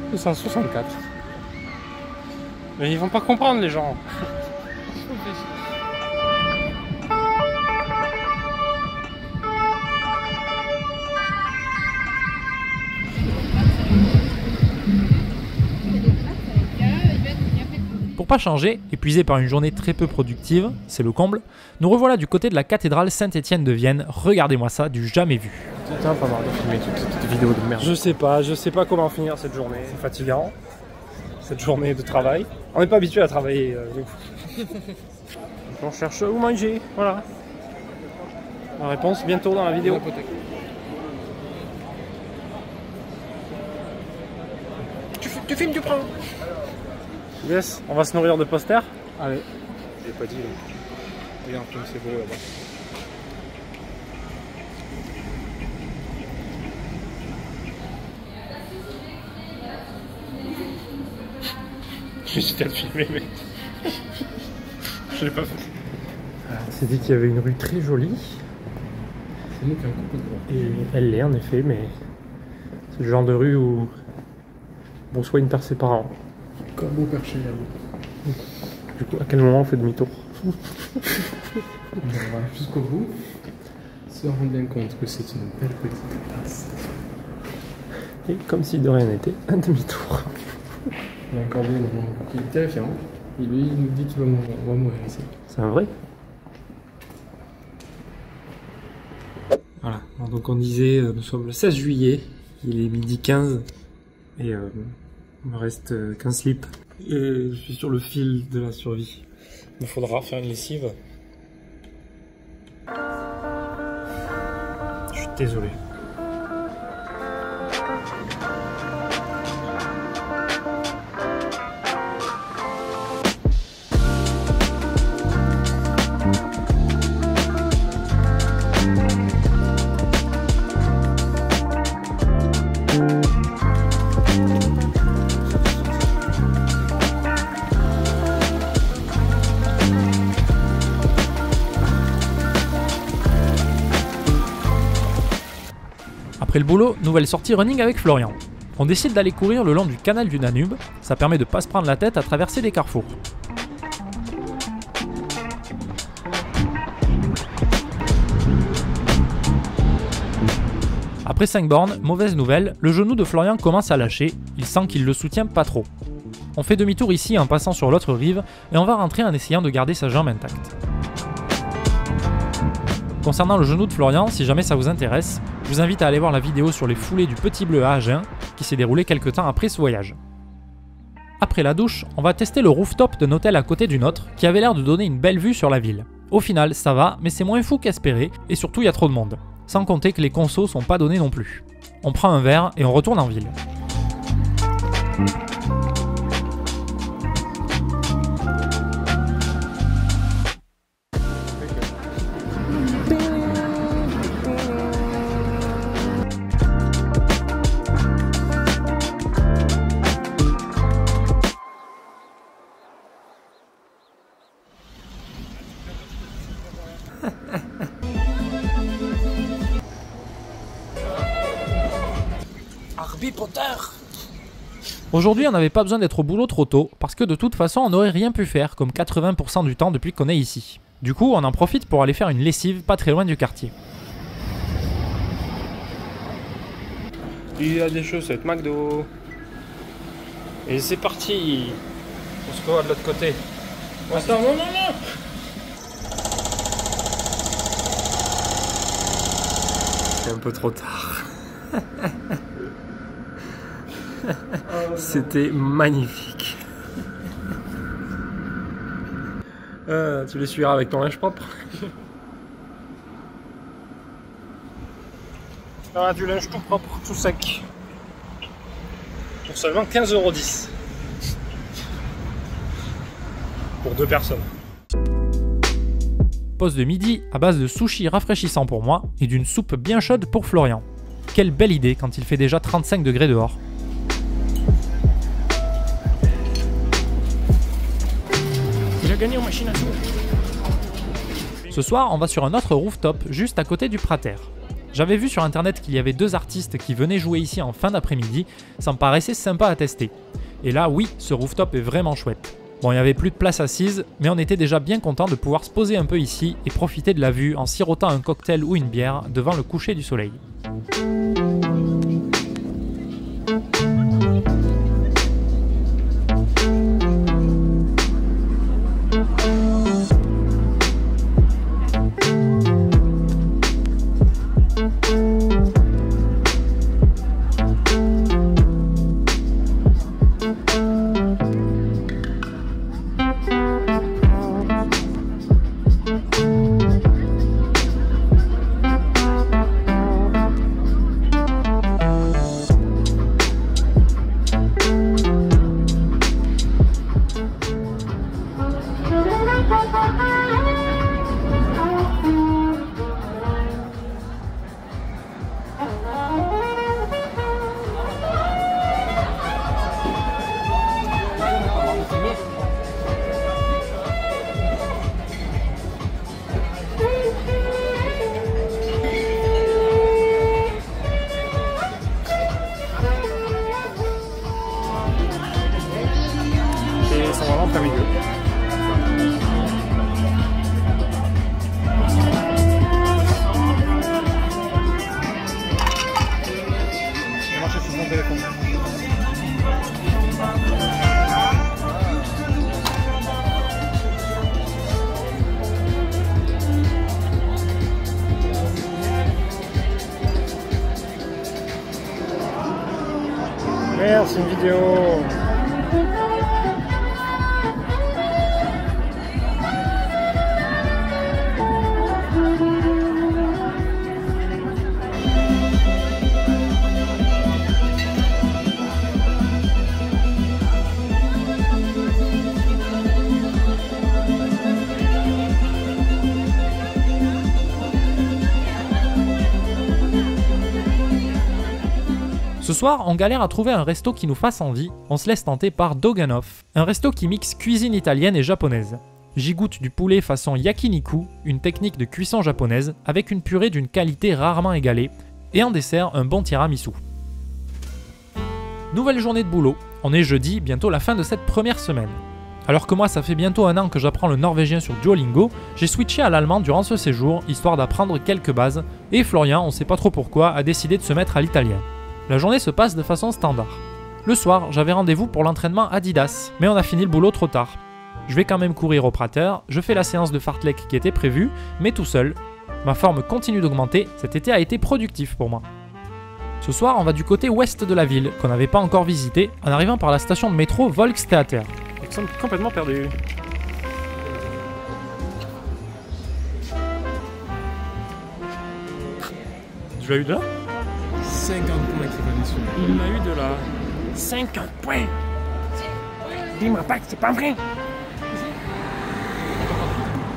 264. Mais ils vont pas comprendre les gens. Pour pas changer, épuisé par une journée très peu productive, c'est le comble, nous revoilà du côté de la cathédrale Saint-Étienne de Vienne. Regardez-moi ça, du jamais vu. Putain, pas marre de filmer toutes ces vidéos de merde. Je sais pas comment finir cette journée. C'est fatigant. Cette journée de travail. On n'est pas habitué à travailler. On cherche où manger, voilà. La réponse bientôt dans la vidéo. Tu filmes, tu prends. Yes, on va se nourrir de posters. Allez. J'ai pas dit là. Regarde comme c'est beau là-bas. Je suis peut-être filmé, mais je l'ai pas fait. On s'est dit qu'il y avait une rue très jolie. C'est nous qui avons coupé de droit. Et elle l'est en effet, mais c'est le genre de rue où on soit une par ses parents. Comme beau perché là-haut. Du coup, à quel moment on fait demi-tour? On va jusqu'au bout, se rendre bien compte que c'est une belle petite place. Et comme si de rien n'était, un demi-tour. Il y a un corbeau qui est terrifiant. Et lui, il nous dit qu'il va mourir ici. C'est un vrai? Voilà, donc on disait, nous sommes le 16 juillet, il est midi 15, et il me reste qu'un slip. Et je suis sur le fil de la survie. Il me faudra faire une lessive. Je suis désolé. Après le boulot, nouvelle sortie running avec Florian. On décide d'aller courir le long du canal du Danube, ça permet de pas se prendre la tête à traverser des carrefours. Après 5 bornes, mauvaise nouvelle, le genou de Florian commence à lâcher, il sent qu'il le soutient pas trop. On fait demi-tour ici en passant sur l'autre rive et on va rentrer en essayant de garder sa jambe intacte. Concernant le genou de Florian, si jamais ça vous intéresse, je vous invite à aller voir la vidéo sur les foulées du Petit Bleu à Agen, qui s'est déroulée quelques temps après ce voyage. Après la douche, on va tester le rooftop d'un hôtel à côté du nôtre, qui avait l'air de donner une belle vue sur la ville. Au final, ça va, mais c'est moins fou qu'espéré, et surtout il y a trop de monde. Sans compter que les consos sont pas donnés non plus. On prend un verre et on retourne en ville. Harry Potter. Aujourd'hui, on n'avait pas besoin d'être au boulot trop tôt, parce que de toute façon, on n'aurait rien pu faire, comme 80% du temps depuis qu'on est ici. Du coup, on en profite pour aller faire une lessive pas très loin du quartier. Il y a des chaussettes McDo. Et c'est parti. On se voit de l'autre côté. Attends, non. C'est un peu trop tard. C'était magnifique. Tu les suivras avec ton linge propre. Ah, du linge tout propre, tout sec. Pour seulement 15,10 €. Pour 2 personnes. Pause de midi à base de sushis rafraîchissants pour moi et d'une soupe bien chaude pour Florian. Quelle belle idée quand il fait déjà 35 degrés dehors. Il a gagné en machine à sous. Ce soir, on va sur un autre rooftop juste à côté du Prater. J'avais vu sur internet qu'il y avait 2 artistes qui venaient jouer ici en fin d'après-midi, ça me paraissait sympa à tester. Et là, oui, ce rooftop est vraiment chouette. Bon, il n'y avait plus de place assise, mais on était déjà bien content de pouvoir se poser un peu ici et profiter de la vue en sirotant un cocktail ou une bière devant le coucher du soleil. Et ils sont vraiment en plein milieu. Il a marché sur son téléphone. Merde, c'est une vidéo. Ce soir, on galère à trouver un resto qui nous fasse envie, on se laisse tenter par Doganoff, un resto qui mixe cuisine italienne et japonaise. J'y goûte du poulet façon yakiniku, une technique de cuisson japonaise, avec une purée d'une qualité rarement égalée, et en dessert, un bon tiramisu. Nouvelle journée de boulot, on est jeudi, bientôt la fin de cette première semaine. Alors que moi, ça fait bientôt 1 an que j'apprends le norvégien sur Duolingo, j'ai switché à l'allemand durant ce séjour, histoire d'apprendre quelques bases, et Florian, on sait pas trop pourquoi, a décidé de se mettre à l'italien. La journée se passe de façon standard. Le soir, j'avais rendez-vous pour l'entraînement Adidas, mais on a fini le boulot trop tard. Je vais quand même courir au Prater, je fais la séance de fartlek qui était prévue, mais tout seul. Ma forme continue d'augmenter, cet été a été productif pour moi. Ce soir, on va du côté ouest de la ville, qu'on n'avait pas encore visité, en arrivant par la station de métro Volkstheater. Ils sont complètement perdus. Tu l'as eu de là? 50 points qui va dessus. Il l'a eu de là. 50 points. Dis-moi pas que c'est pas vrai.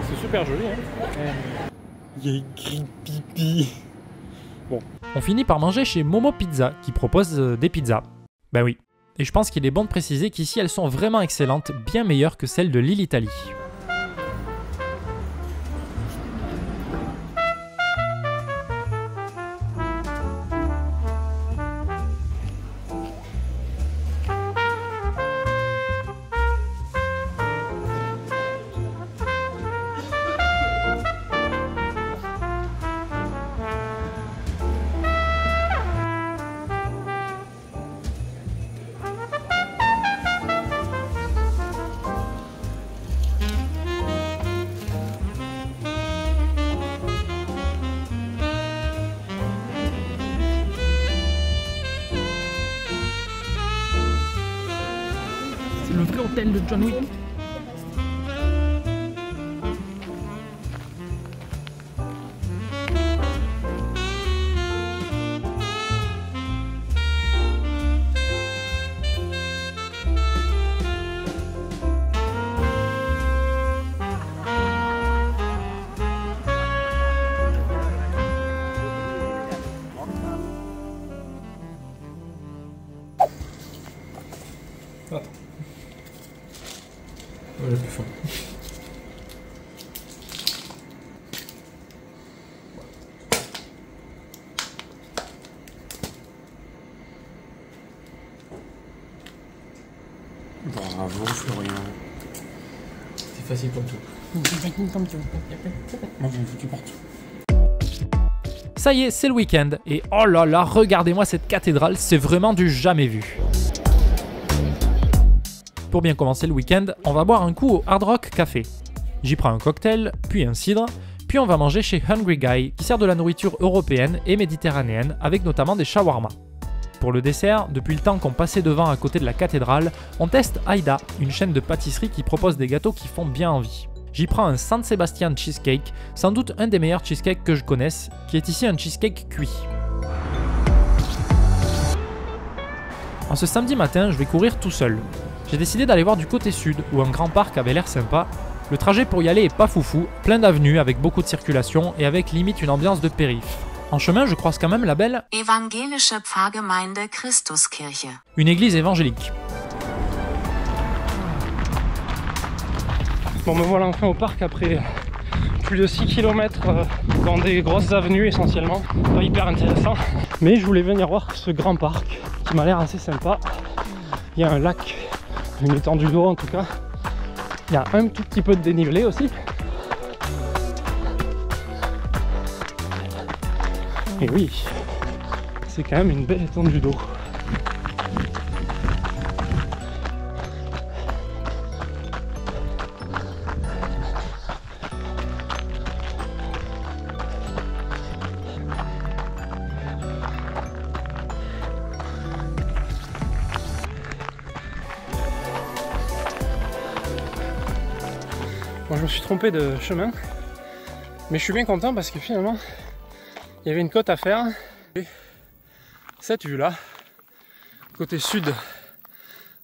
C'est super joli, hein. Il y a écrit pipi. Bon. On finit par manger chez Momo Pizza, qui propose des pizzas. Ben oui. Et je pense qu'il est bon de préciser qu'ici elles sont vraiment excellentes, bien meilleures que celles de Lille Italie. l'hôtel de John Wick. Attends. Voilà, plus fort. Bravo Florian. C'est facile comme tout. Moi j'en foutu partout. Ça y est, c'est le week-end, et oh là là, regardez-moi cette cathédrale, c'est vraiment du jamais vu. Pour bien commencer le week-end, on va boire un coup au Hard Rock Café. J'y prends un cocktail, puis un cidre, puis on va manger chez Hungry Guy, qui sert de la nourriture européenne et méditerranéenne, avec notamment des shawarma. Pour le dessert, depuis le temps qu'on passait devant à côté de la cathédrale, on teste Aida, une chaîne de pâtisserie qui propose des gâteaux qui font bien envie. J'y prends un San Sebastian cheesecake, sans doute un des meilleurs cheesecakes que je connaisse, qui est ici un cheesecake cuit. En ce samedi matin, je vais courir tout seul. J'ai décidé d'aller voir du côté sud, où un grand parc avait l'air sympa. Le trajet pour y aller est pas foufou, plein d'avenues avec beaucoup de circulation et avec limite une ambiance de périph'. En chemin, je croise quand même la belle Evangelische Pfarrgemeinde Christuskirche. Une église évangélique. Bon, me voilà enfin au parc après plus de 6 km dans des grosses avenues essentiellement. Pas hyper intéressant. Mais je voulais venir voir ce grand parc qui m'a l'air assez sympa. Il y a un lac, une étendue d'eau en tout cas. Il y a un tout petit peu de dénivelé aussi. Et oui, c'est quand même une belle étendue d'eau. Bon, je me suis trompé de chemin, mais je suis bien content parce que finalement il y avait une côte à faire. Et cette vue là, côté sud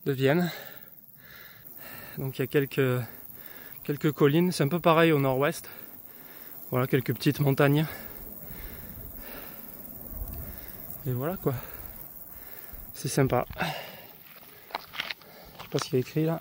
de Vienne, donc il y a quelques collines, c'est un peu pareil au nord-ouest. Voilà, quelques petites montagnes. Et voilà quoi, c'est sympa. Je sais pas ce qu'il y a écrit là.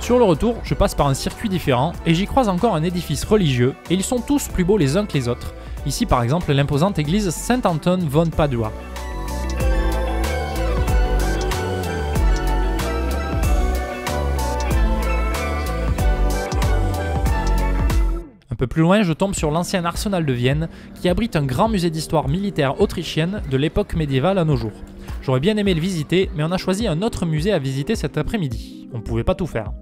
Sur le retour, je passe par un circuit différent et j'y croise encore un édifice religieux et ils sont tous plus beaux les uns que les autres. Ici par exemple l'imposante église Saint-Anton von Padua. Un peu plus loin, je tombe sur l'ancien arsenal de Vienne qui abrite un grand musée d'histoire militaire autrichienne de l'époque médiévale à nos jours. J'aurais bien aimé le visiter, mais on a choisi un autre musée à visiter cet après-midi. On ne pouvait pas tout faire.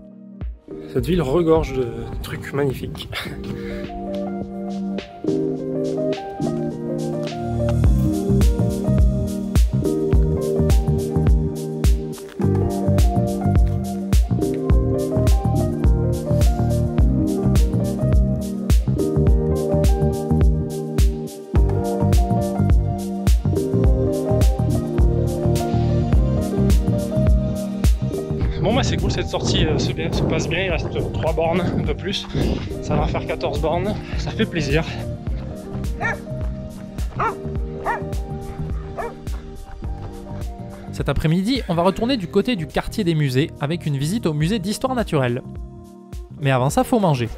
Cette ville regorge de trucs magnifiques. Bon bah c'est cool, cette sortie se passe bien, il reste 3 bornes, un peu plus. Ça va faire 14 bornes, ça fait plaisir. Cet après-midi, on va retourner du côté du quartier des musées avec une visite au musée d'histoire naturelle. Mais avant ça, faut manger.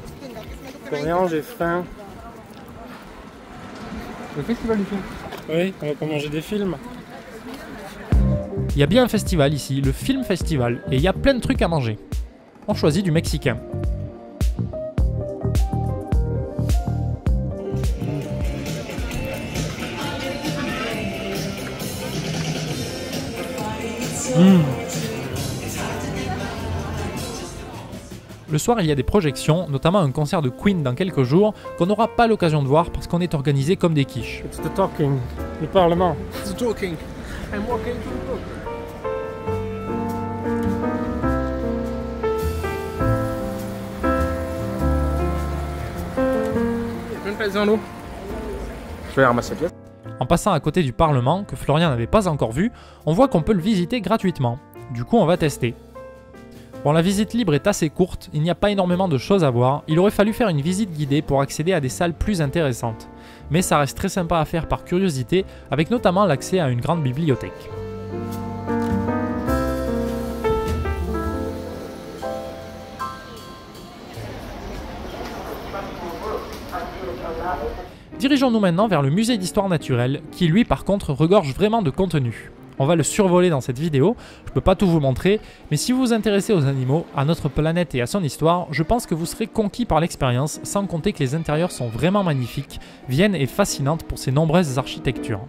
Florian, j'ai faim. Le festival du film. Oui, on va pas manger des films. Il y a bien un festival ici, le Film Festival, et il y a plein de trucs à manger. On choisit du mexicain. Le soir, il y a des projections, notamment un concert de Queen dans quelques jours, qu'on n'aura pas l'occasion de voir parce qu'on est organisé comme des quiches. It's the talking. Le Parlement. It's talking. I'm walking to the book. Il y a plein de places dans l'eau. Je vais ramasser le pièce. En passant à côté du Parlement, que Florian n'avait pas encore vu, on voit qu'on peut le visiter gratuitement. Du coup, on va tester. Bon, la visite libre est assez courte, il n'y a pas énormément de choses à voir, il aurait fallu faire une visite guidée pour accéder à des salles plus intéressantes. Mais ça reste très sympa à faire par curiosité, avec notamment l'accès à une grande bibliothèque. Dirigeons-nous maintenant vers le musée d'histoire naturelle, qui lui par contre regorge vraiment de contenu. On va le survoler dans cette vidéo, je peux pas tout vous montrer, mais si vous vous intéressez aux animaux, à notre planète et à son histoire, je pense que vous serez conquis par l'expérience, sans compter que les intérieurs sont vraiment magnifiques, Vienne est fascinante pour ses nombreuses architectures.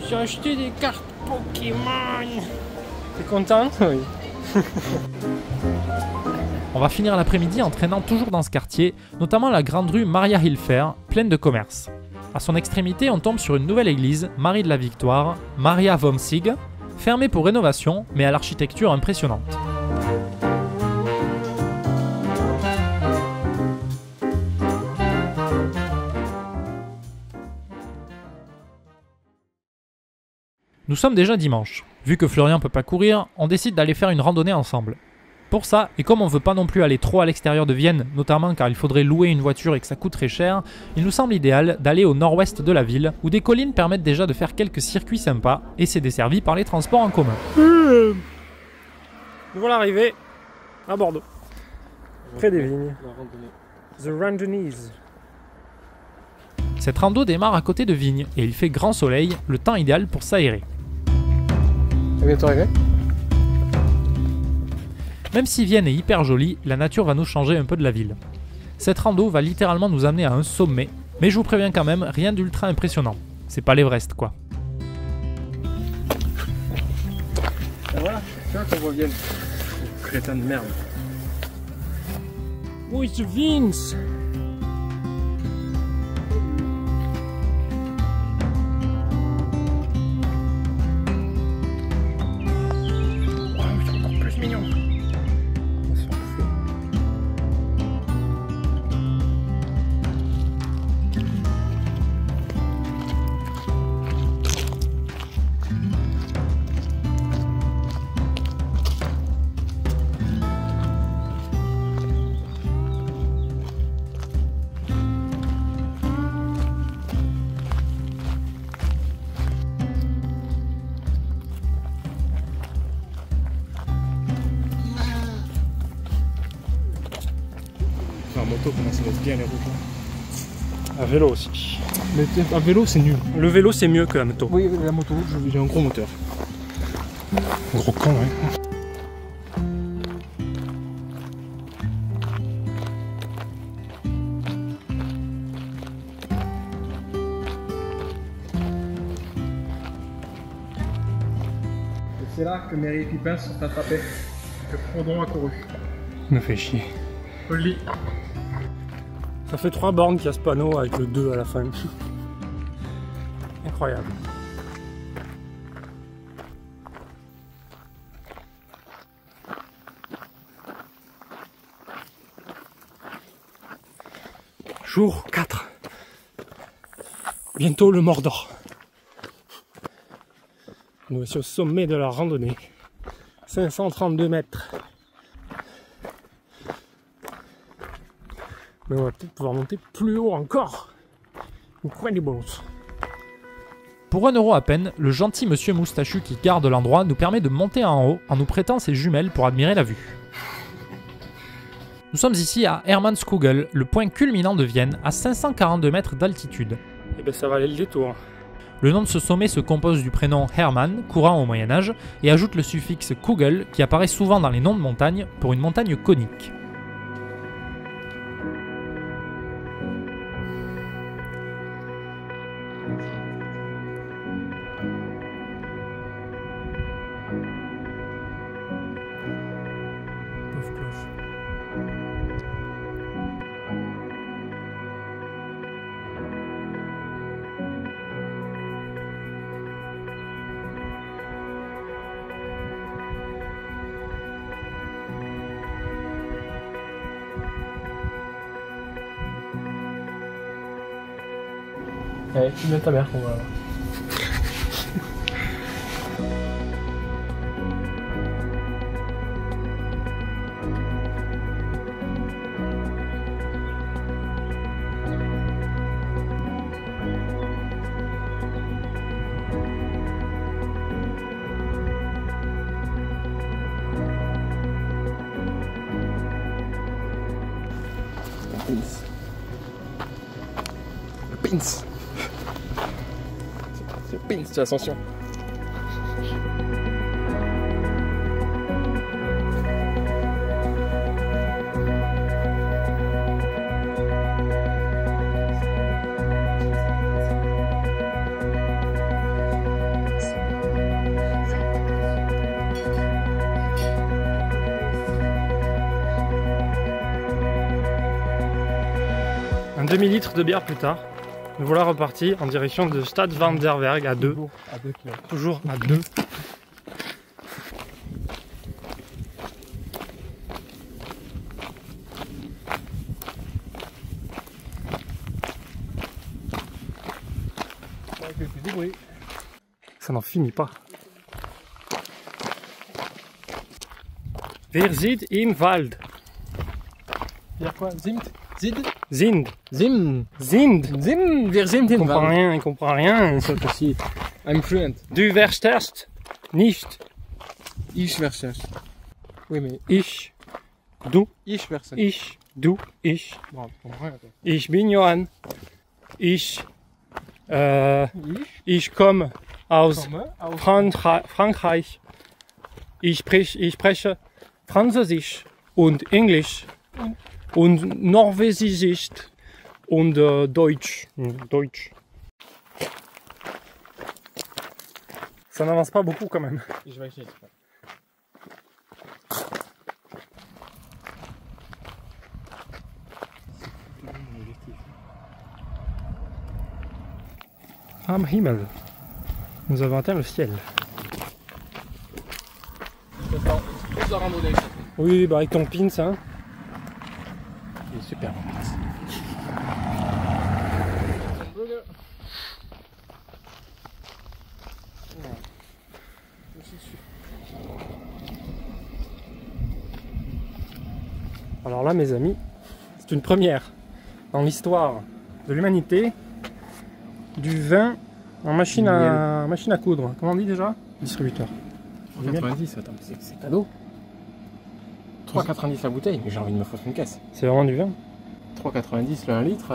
J'ai acheté des cartes Pokémon. T'es content? Oui. On va finir l'après-midi en traînant toujours dans ce quartier, notamment la grande rue Maria Hilfer, pleine de commerces. À son extrémité, on tombe sur une nouvelle église, Marie de la Victoire, Maria vom Sieg, fermée pour rénovation, mais à l'architecture impressionnante. Nous sommes déjà dimanche. Vu que Florian peut pas courir, on décide d'aller faire une randonnée ensemble. Pour ça, et comme on veut pas non plus aller trop à l'extérieur de Vienne, notamment car il faudrait louer une voiture et que ça coûte très cher, il nous semble idéal d'aller au nord-ouest de la ville, où des collines permettent déjà de faire quelques circuits sympas, et c'est desservi par les transports en commun. Nous voilà arrivés à Bordeaux, près des vignes. The Randonnees. Cette rando démarre à côté de Vignes, et il fait grand soleil, le temps idéal pour s'aérer. T'es bientôt arrivé? Même si Vienne est hyper jolie, la nature va nous changer un peu de la ville. Cette rando va littéralement nous amener à un sommet, mais je vous préviens quand même, rien d'ultra impressionnant. C'est pas l'Everest quoi. Et voilà, c'est là qu'on voit Vienne. Crétin de merde. Où est Vince? En moto, comment ça va bien les routes. À vélo aussi. Mais à vélo, c'est nul. Le vélo c'est mieux que la moto. Oui, la moto, j'ai un gros moteur. Gros con, ouais. C'est là que Mary et Pipin se sont attrapés. Que Frodon a couru. Me fait chier. Je le lis. Ça fait 3 bornes qu'il y a ce panneau avec le 2 à la fin. Incroyable. Jour 4. Bientôt le Mordor. Nous voici au sommet de la randonnée. 532 mètres. Mais on va peut-être pouvoir monter plus haut encore. Incredibles. Pour 1 € à peine, le gentil monsieur moustachu qui garde l'endroit nous permet de monter en haut en nous prêtant ses jumelles pour admirer la vue. Nous sommes ici à Hermannskugel, le point culminant de Vienne, à 542 mètres d'altitude. Et ben ça valait le détour. Le nom de ce sommet se compose du prénom Hermann, courant au Moyen-Âge, et ajoute le suffixe Kugel qui apparaît souvent dans les noms de montagnes pour une montagne conique. Ouais, tu mets ta mère qu'on voit là. Le pins. C'est le pins de l'ascension. Un demi-litre de bière plus tard, nous voilà repartis en direction de Stad van der Berg à 2. À 2 km. Toujours à 2. Ça n'en finit pas. Wir sind im Wald. Dire quoi? Zimt? Zid? Sind. Zim. Sind. Zim. Wir sind Il in comprend Wald. rien, il comprend rien. Ça aussi. I'm fluent. Du verstehst nicht. Ich verstehe. Oui, mais Ich. Du. ich verstehe. Ich. Du. Ich. Bon, tu comprends rien, toi. Ich bin Johann. Ich. Ich komme aus Frankreich. Ich spreche Französisch und Englisch und Norwegisch und Deutsch. Deutsch. Ça n'avance pas beaucoup quand même. Ich weiß nicht. Am Himmel. Nous avons atteint le ciel. C'est plus la randonnée. Oui, bah avec ton pins, hein. Il est super. Alors là, mes amis, c'est une première dans l'histoire de l'humanité du vin en machine à coudre. Comment on dit déjà? Distributeur. 3,90, attends, c'est cadeau. 3,90 la bouteille, mais j'ai envie de me foutre une caisse. C'est vraiment du vin. 3,90 le 1 litre,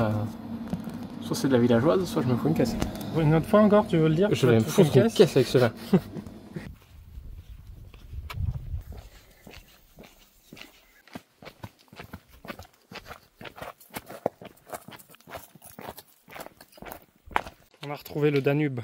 soit c'est de la villageoise, soit je me fous une caisse. Une autre fois encore, tu veux le dire? Je vais me foutre une caisse avec ce vin. On a retrouvé le Danube.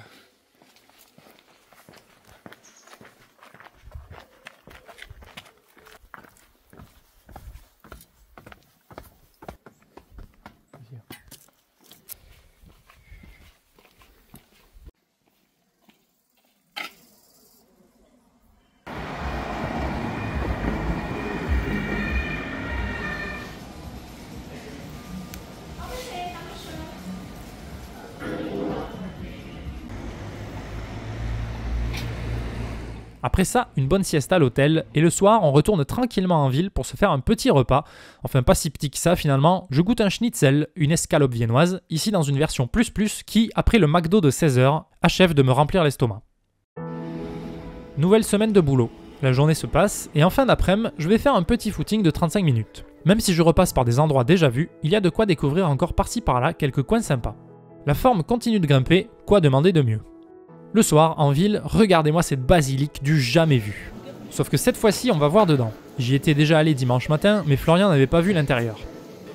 Après ça, une bonne sieste à l'hôtel, et le soir, on retourne tranquillement en ville pour se faire un petit repas. Enfin, pas si petit que ça finalement. Je goûte un schnitzel, une escalope viennoise, ici dans une version plus qui, après le McDo de 16h, achève de me remplir l'estomac. Nouvelle semaine de boulot. La journée se passe, et en fin d'après-midi, je vais faire un petit footing de 35 minutes. Même si je repasse par des endroits déjà vus, il y a de quoi découvrir encore par-ci par-là quelques coins sympas. La forme continue de grimper, quoi demander de mieux? Le soir, en ville, regardez-moi cette basilique du jamais vu. Sauf que cette fois-ci, on va voir dedans. J'y étais déjà allé dimanche matin, mais Florian n'avait pas vu l'intérieur.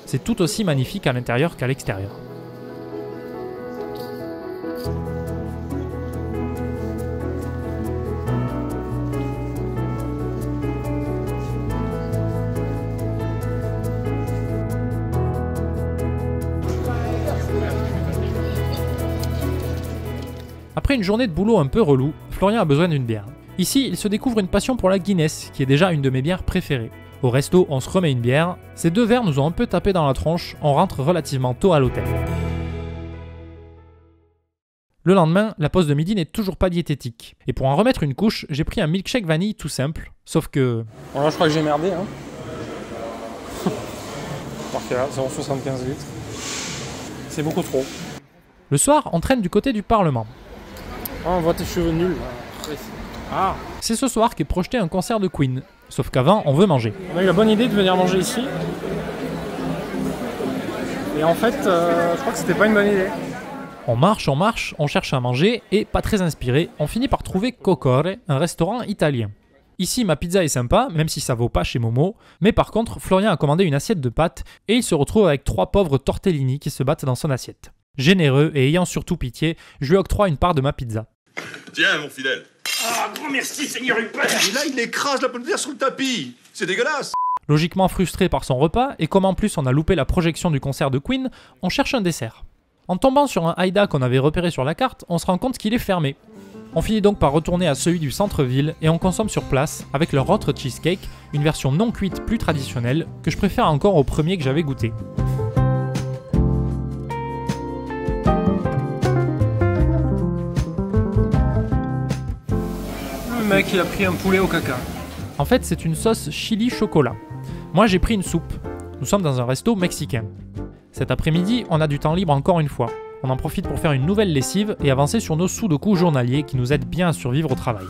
C'est tout aussi magnifique à l'intérieur qu'à l'extérieur. Après une journée de boulot un peu relou, Florian a besoin d'une bière. Ici, il se découvre une passion pour la Guinness, qui est déjà une de mes bières préférées. Au resto, on se remet une bière. Ces deux verres nous ont un peu tapé dans la tronche, on rentre relativement tôt à l'hôtel. Le lendemain, la pause de midi n'est toujours pas diététique. Et pour en remettre une couche, j'ai pris un milkshake vanille tout simple. Sauf que... Bon là je crois que j'ai merdé hein. Parfait là, 0,75 litres. C'est beaucoup trop. Le soir, on traîne du côté du Parlement. Ah, on voit tes cheveux nuls là. Ah. C'est ce soir qu'est projeté un concert de Queen. Sauf qu'avant, on veut manger. On a eu la bonne idée de venir manger ici. Et en fait, je crois que c'était pas une bonne idée. On marche, on cherche à manger et, pas très inspiré, on finit par trouver Cocore, un restaurant italien. Ici, ma pizza est sympa, même si ça vaut pas chez Momo, mais par contre, Florian a commandé une assiette de pâtes et il se retrouve avec 3 pauvres tortellini qui se battent dans son assiette. Généreux et ayant surtout pitié, je lui octroie une part de ma pizza. Tiens, mon fidèle. Ah, grand merci, Seigneur Hubert. Et là, il écrase la pomme de terre sur le tapis. C'est dégueulasse. Logiquement frustré par son repas, et comme en plus on a loupé la projection du concert de Queen, on cherche un dessert. En tombant sur un Haïda qu'on avait repéré sur la carte, on se rend compte qu'il est fermé. On finit donc par retourner à celui du centre-ville et on consomme sur place avec leur autre cheesecake, une version non cuite plus traditionnelle que je préfère encore au premier que j'avais goûté. Le mec il a pris un poulet au caca. En fait, c'est une sauce chili chocolat. Moi, j'ai pris une soupe. Nous sommes dans un resto mexicain. Cet après-midi, on a du temps libre encore une fois. On en profite pour faire une nouvelle lessive et avancer sur nos sous-de-coups journaliers qui nous aident bien à survivre au travail.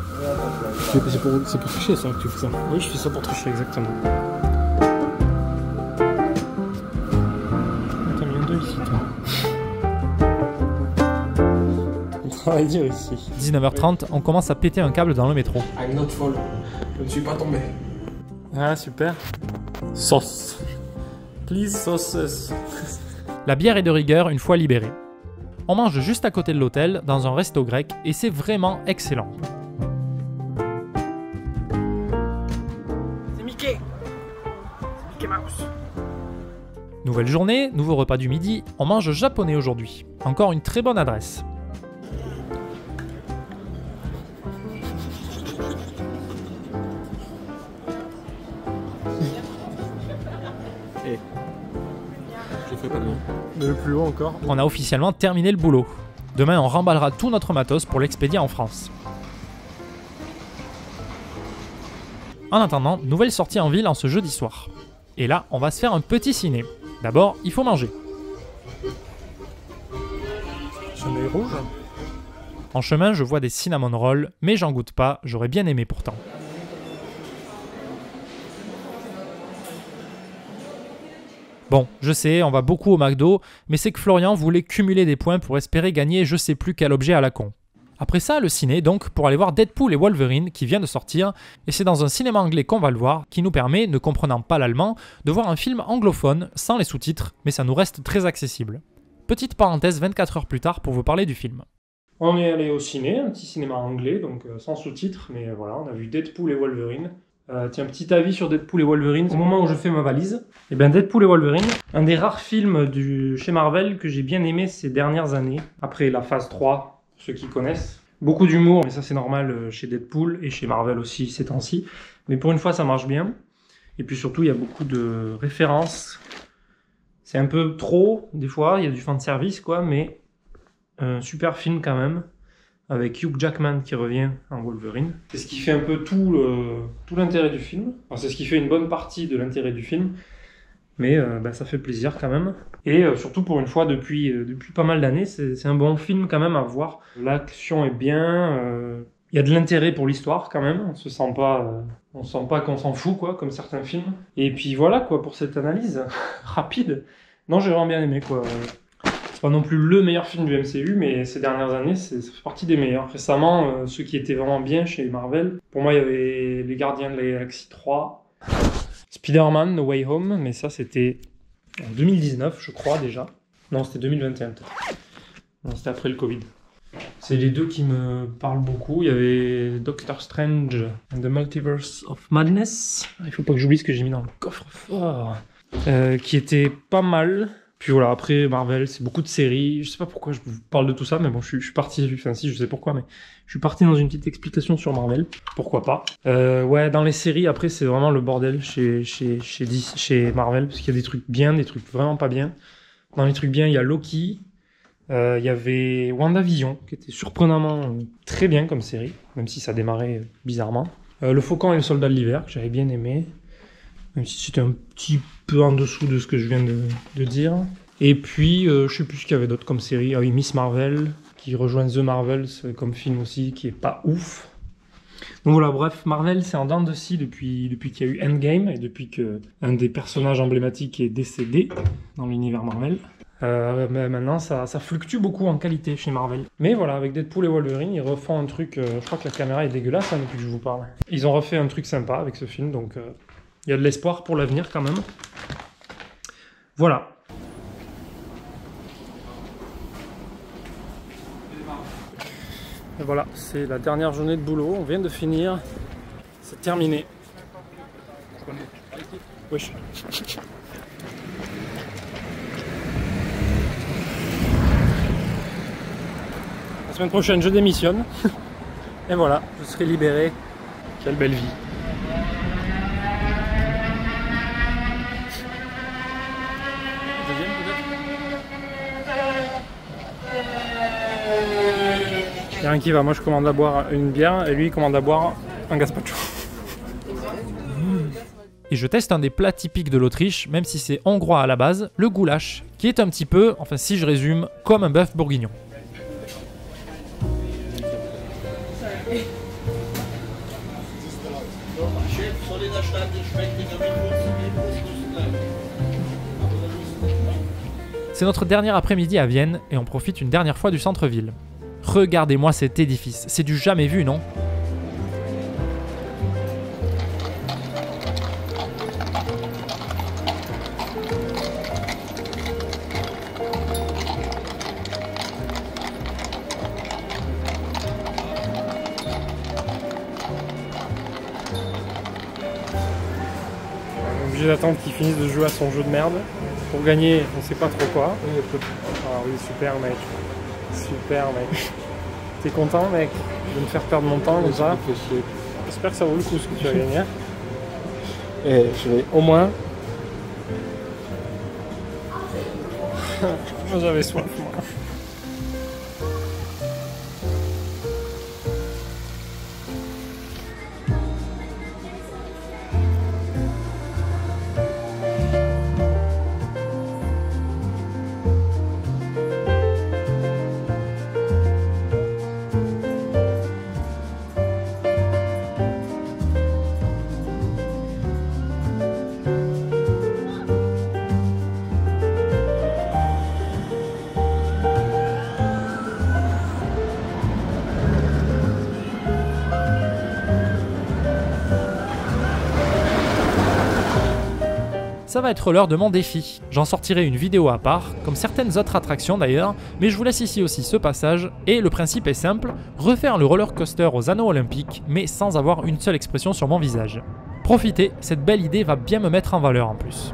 C'est pour tricher ça que tu fais ça. Oui, je fais ça pour tricher, exactement. T'as mis un 2 ici, toi. On travaille dur ici. 19h30, on commence à péter un câble dans le métro. I'm not fall. Je ne suis pas tombé. Ah, super. Sauce. Please, sauces. La bière est de rigueur une fois libérée. On mange juste à côté de l'hôtel, dans un resto grec, et c'est vraiment excellent. C'est Mickey. Mickey Mouse. Nouvelle journée, nouveau repas du midi, on mange japonais aujourd'hui. Encore une très bonne adresse. Je fais pas de bien. Le plus haut encore. On a officiellement terminé le boulot. Demain, on remballera tout notre matos pour l'expédier en France. En attendant, nouvelle sortie en ville en ce jeudi soir. Et là, on va se faire un petit ciné. D'abord, il faut manger. Soleil rouge. En chemin, je vois des cinnamon rolls, mais j'en goûte pas, j'aurais bien aimé pourtant. Bon, je sais, on va beaucoup au McDo, mais c'est que Florian voulait cumuler des points pour espérer gagner je sais plus quel objet à la con. Après ça, le ciné, donc, pour aller voir Deadpool et Wolverine, qui vient de sortir, et c'est dans un cinéma anglais qu'on va le voir, qui nous permet, ne comprenant pas l'allemand, de voir un film anglophone, sans les sous-titres, mais ça nous reste très accessible. Petite parenthèse 24 heures plus tard pour vous parler du film. On est allé au ciné, un petit cinéma anglais, donc sans sous-titres, mais voilà, on a vu Deadpool et Wolverine. Tiens, petit avis sur Deadpool et Wolverine. Au moment où je fais ma valise, et bien Deadpool et Wolverine, un des rares films chez Marvel que j'ai bien aimé ces dernières années, après la phase 3, ceux qui connaissent. Beaucoup d'humour, mais ça c'est normal chez Deadpool et chez Marvel aussi ces temps-ci. Mais pour une fois ça marche bien. Et puis surtout il y a beaucoup de références. C'est un peu trop des fois, il y a du fanservice quoi, mais un super film quand même. Avec Hugh Jackman qui revient en Wolverine. C'est ce qui fait un peu tout l'intérêt du film. Enfin, c'est ce qui fait une bonne partie de l'intérêt du film. Mais ça fait plaisir quand même. Et surtout pour une fois, depuis pas mal d'années, c'est un bon film quand même à voir. L'action est bien. Il y a de l'intérêt pour l'histoire quand même. On se sent pas qu'on s'en fout quoi, comme certains films. Et puis voilà quoi pour cette analyse rapide. Non, j'ai vraiment bien aimé quoi. C'est pas non plus le meilleur film du MCU, mais ces dernières années, ça fait partie des meilleurs. Récemment, ceux qui étaient vraiment bien chez Marvel, pour moi, il y avait Les Gardiens de la Galaxie 3, Spider-Man No Way Home, mais ça, c'était en 2019, je crois, déjà. Non, c'était 2021, peut-être. Non, c'était après le Covid. C'est les deux qui me parlent beaucoup. Il y avait Doctor Strange and the Multiverse of Madness. Il faut pas que j'oublie ce que j'ai mis dans le coffre-fort. Qui était pas mal. Puis voilà, après Marvel, c'est beaucoup de séries. Je sais pas pourquoi je vous parle de tout ça, mais bon, je suis parti. Enfin, si, je sais pourquoi, mais je suis parti dans une petite explication sur Marvel. Pourquoi pas. Ouais, dans les séries, après, c'est vraiment le bordel chez Marvel, parce qu'il y a des trucs bien, des trucs vraiment pas bien. Dans les trucs bien, il y a Loki. Il y avait WandaVision, qui était surprenamment très bien comme série, même si ça démarrait bizarrement. Le Faucon et le Soldat de l'Hiver, que j'avais bien aimé. Même si c'était un petit peu en dessous de ce que je viens de dire. Et puis, je sais plus ce qu'il y avait d'autre comme série. Ah oui, Miss Marvel, qui rejoint The Marvels comme film aussi, qui est pas ouf. Donc voilà, bref, Marvel, c'est en dents de scie depuis qu'il y a eu Endgame, et depuis qu'un des personnages emblématiques est décédé dans l'univers Marvel. Mais maintenant, ça fluctue beaucoup en qualité chez Marvel. Mais voilà, avec Deadpool et Wolverine, ils refont un truc... je crois que la caméra est dégueulasse hein, depuis que je vous parle. Ils ont refait un truc sympa avec ce film, donc... il y a de l'espoir pour l'avenir quand même. Voilà. Et voilà, c'est la dernière journée de boulot. On vient de finir. C'est terminé. Oui. La semaine prochaine, je démissionne. Et voilà, je serai libéré. Quelle belle vie. Il y a rien qui va, moi je commande à boire une bière et lui il commande à boire un gazpacho. Et je teste un des plats typiques de l'Autriche, même si c'est hongrois à la base, le goulash, qui est un petit peu, enfin si je résume, comme un bœuf bourguignon. C'est notre dernier après-midi à Vienne et on profite une dernière fois du centre-ville. Regardez-moi cet édifice, c'est du jamais vu, non ? Obligé d'attendre qu'il finisse de jouer à son jeu de merde. Pour gagner, on sait pas trop quoi. Ah oui, super mec. Super mec. T'es content mec de me faire perdre mon temps comme ça? J'espère que ça vaut le coup ce que tu vas gagner. Et je vais au moins... Moi j'avais soif moi. Ça va être l'heure de mon défi. J'en sortirai une vidéo à part, comme certaines autres attractions d'ailleurs, mais je vous laisse ici aussi ce passage, et le principe est simple, refaire le roller coaster aux anneaux olympiques, mais sans avoir une seule expression sur mon visage. Profitez, cette belle idée va bien me mettre en valeur en plus.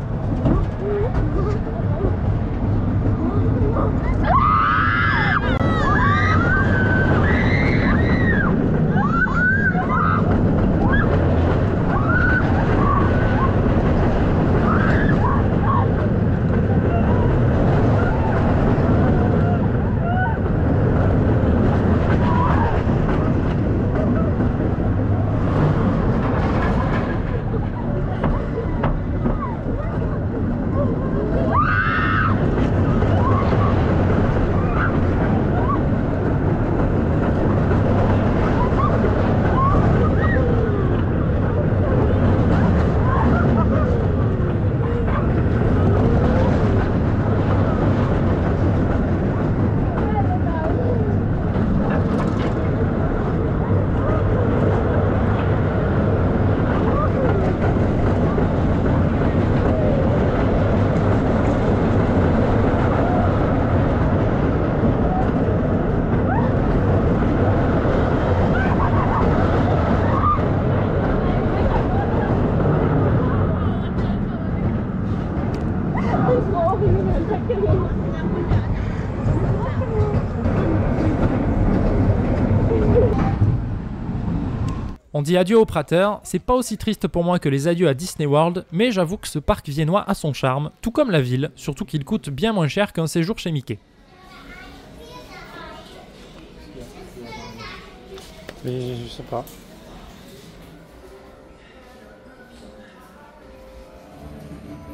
On dit adieu au Prater, c'est pas aussi triste pour moi que les adieux à Disney World, mais j'avoue que ce parc viennois a son charme, tout comme la ville, surtout qu'il coûte bien moins cher qu'un séjour chez Mickey. Mais je sais pas.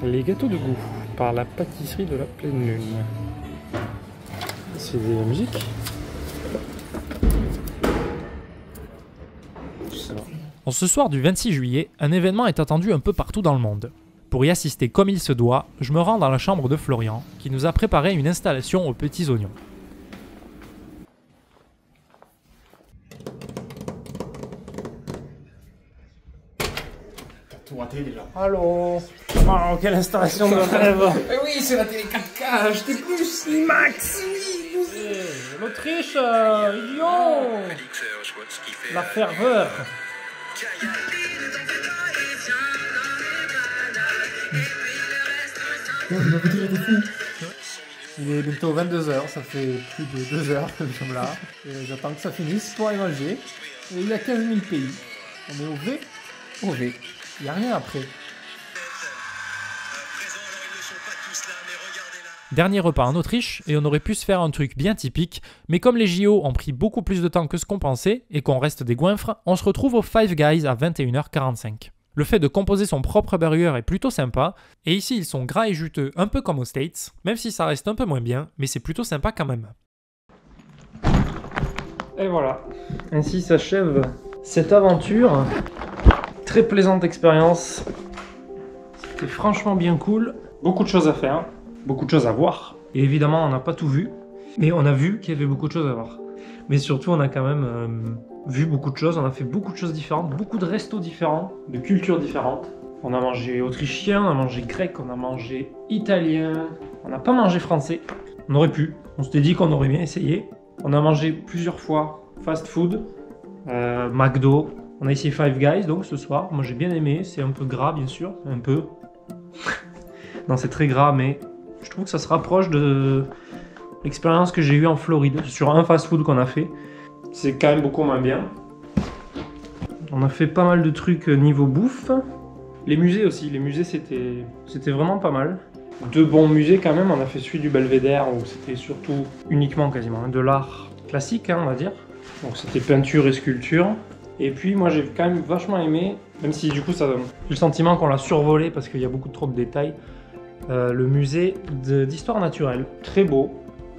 Les gâteaux de goût par la pâtisserie de la pleine lune. C'est de la musique. En ce soir du 26 juillet, un événement est attendu un peu partout dans le monde. Pour y assister comme il se doit, je me rends dans la chambre de Florian, qui nous a préparé une installation aux petits oignons. T'as tout raté déjà. Allô. Oh, quelle installation de rêve. Oui, c'est la télé 4K, j'étais plus IMAX. L'Autriche, Lyon. La ferveur. Il est bientôt 22h, ça fait plus de 2 heures que nous sommes là. Et j'attends que ça finisse pour aller manger. Et il y a 15 000 pays. On est au V. Au V. Il n'y a rien après. Dernier repas en Autriche, et on aurait pu se faire un truc bien typique, mais comme les JO ont pris beaucoup plus de temps que ce qu'on pensait, et qu'on reste des goinfres, on se retrouve au Five Guys à 21h45. Le fait de composer son propre burger est plutôt sympa, et ici ils sont gras et juteux, un peu comme aux States, même si ça reste un peu moins bien, mais c'est plutôt sympa quand même. Et voilà, ainsi s'achève cette aventure. Très plaisante expérience. C'était franchement bien cool. Beaucoup de choses à faire, beaucoup de choses à voir. Et évidemment, on n'a pas tout vu, mais on a vu qu'il y avait beaucoup de choses à voir. Mais surtout, on a quand même vu beaucoup de choses. On a fait beaucoup de choses différentes, beaucoup de restos différents, de cultures différentes. On a mangé autrichien, on a mangé grec, on a mangé italien. On n'a pas mangé français. On aurait pu. On s'était dit qu'on aurait bien essayé. On a mangé plusieurs fois fast food, McDo. On a essayé Five Guys donc ce soir. Moi j'ai bien aimé. C'est un peu gras bien sûr, un peu. Non, c'est très gras, mais je trouve que ça se rapproche de l'expérience que j'ai eue en Floride sur un fast food qu'on a fait. C'est quand même beaucoup moins bien. On a fait pas mal de trucs niveau bouffe. Les musées aussi. Les musées c'était vraiment pas mal. Deux bons musées quand même. On a fait celui du Belvédère où c'était surtout uniquement quasiment de l'art classique, hein, on va dire. Donc c'était peinture et sculpture. Et puis moi j'ai quand même vachement aimé, même si du coup j'ai le sentiment qu'on l'a survolé parce qu'il y a beaucoup trop de détails, le musée d'histoire naturelle. Très beau,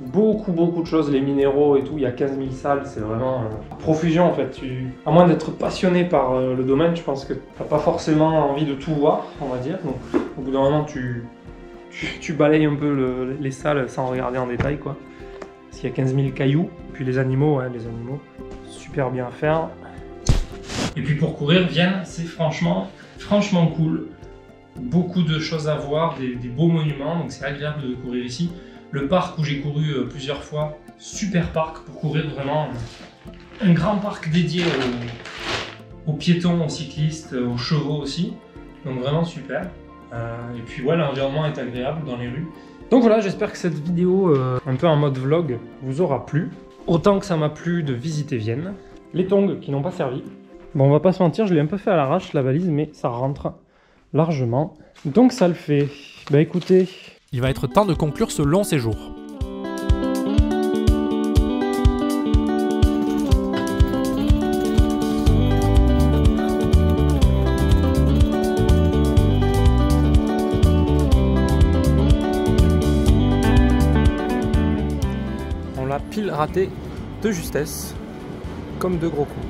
beaucoup de choses, les minéraux et tout, il y a 15 000 salles, c'est vraiment profusion en fait. À moins d'être passionné par le domaine, je pense que t'as pas forcément envie de tout voir, on va dire. Donc au bout d'un moment tu balayes un peu les salles sans regarder en détail quoi. Parce qu'il y a 15 000 cailloux, puis les animaux, ouais, super bien à faire. Et puis pour courir, Vienne, c'est franchement cool. Beaucoup de choses à voir, des beaux monuments, donc c'est agréable de courir ici. Le parc où j'ai couru plusieurs fois, super parc pour courir vraiment. Un grand parc dédié aux piétons, aux cyclistes, aux chevaux aussi. Donc vraiment super. Et puis ouais, l'environnement est agréable dans les rues. Donc voilà, j'espère que cette vidéo, un peu en mode vlog, vous aura plu. Autant que ça m'a plu de visiter Vienne. Les tongs qui n'ont pas servi. Bon, on va pas se mentir, je l'ai un peu fait à l'arrache la valise, mais ça rentre largement. Donc ça le fait. Bah écoutez... Il va être temps de conclure ce long séjour. On l'a pile raté de justesse, comme deux gros coups.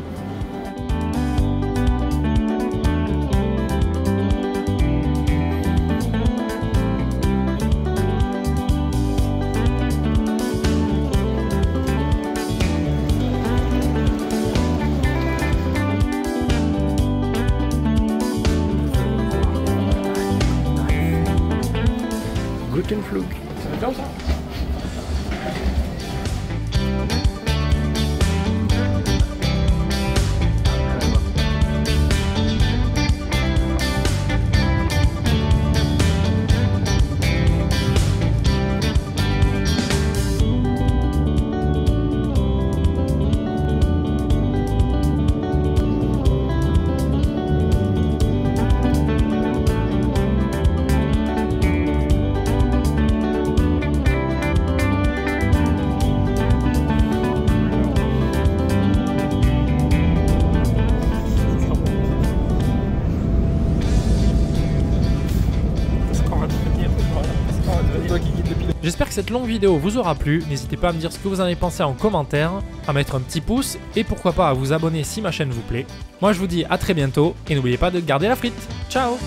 Guten Flug. Ça va bien ça? J'espère que cette longue vidéo vous aura plu, n'hésitez pas à me dire ce que vous en avez pensé en commentaire, à mettre un petit pouce et pourquoi pas à vous abonner si ma chaîne vous plaît. Moi je vous dis à très bientôt et n'oubliez pas de garder la frite. Ciao!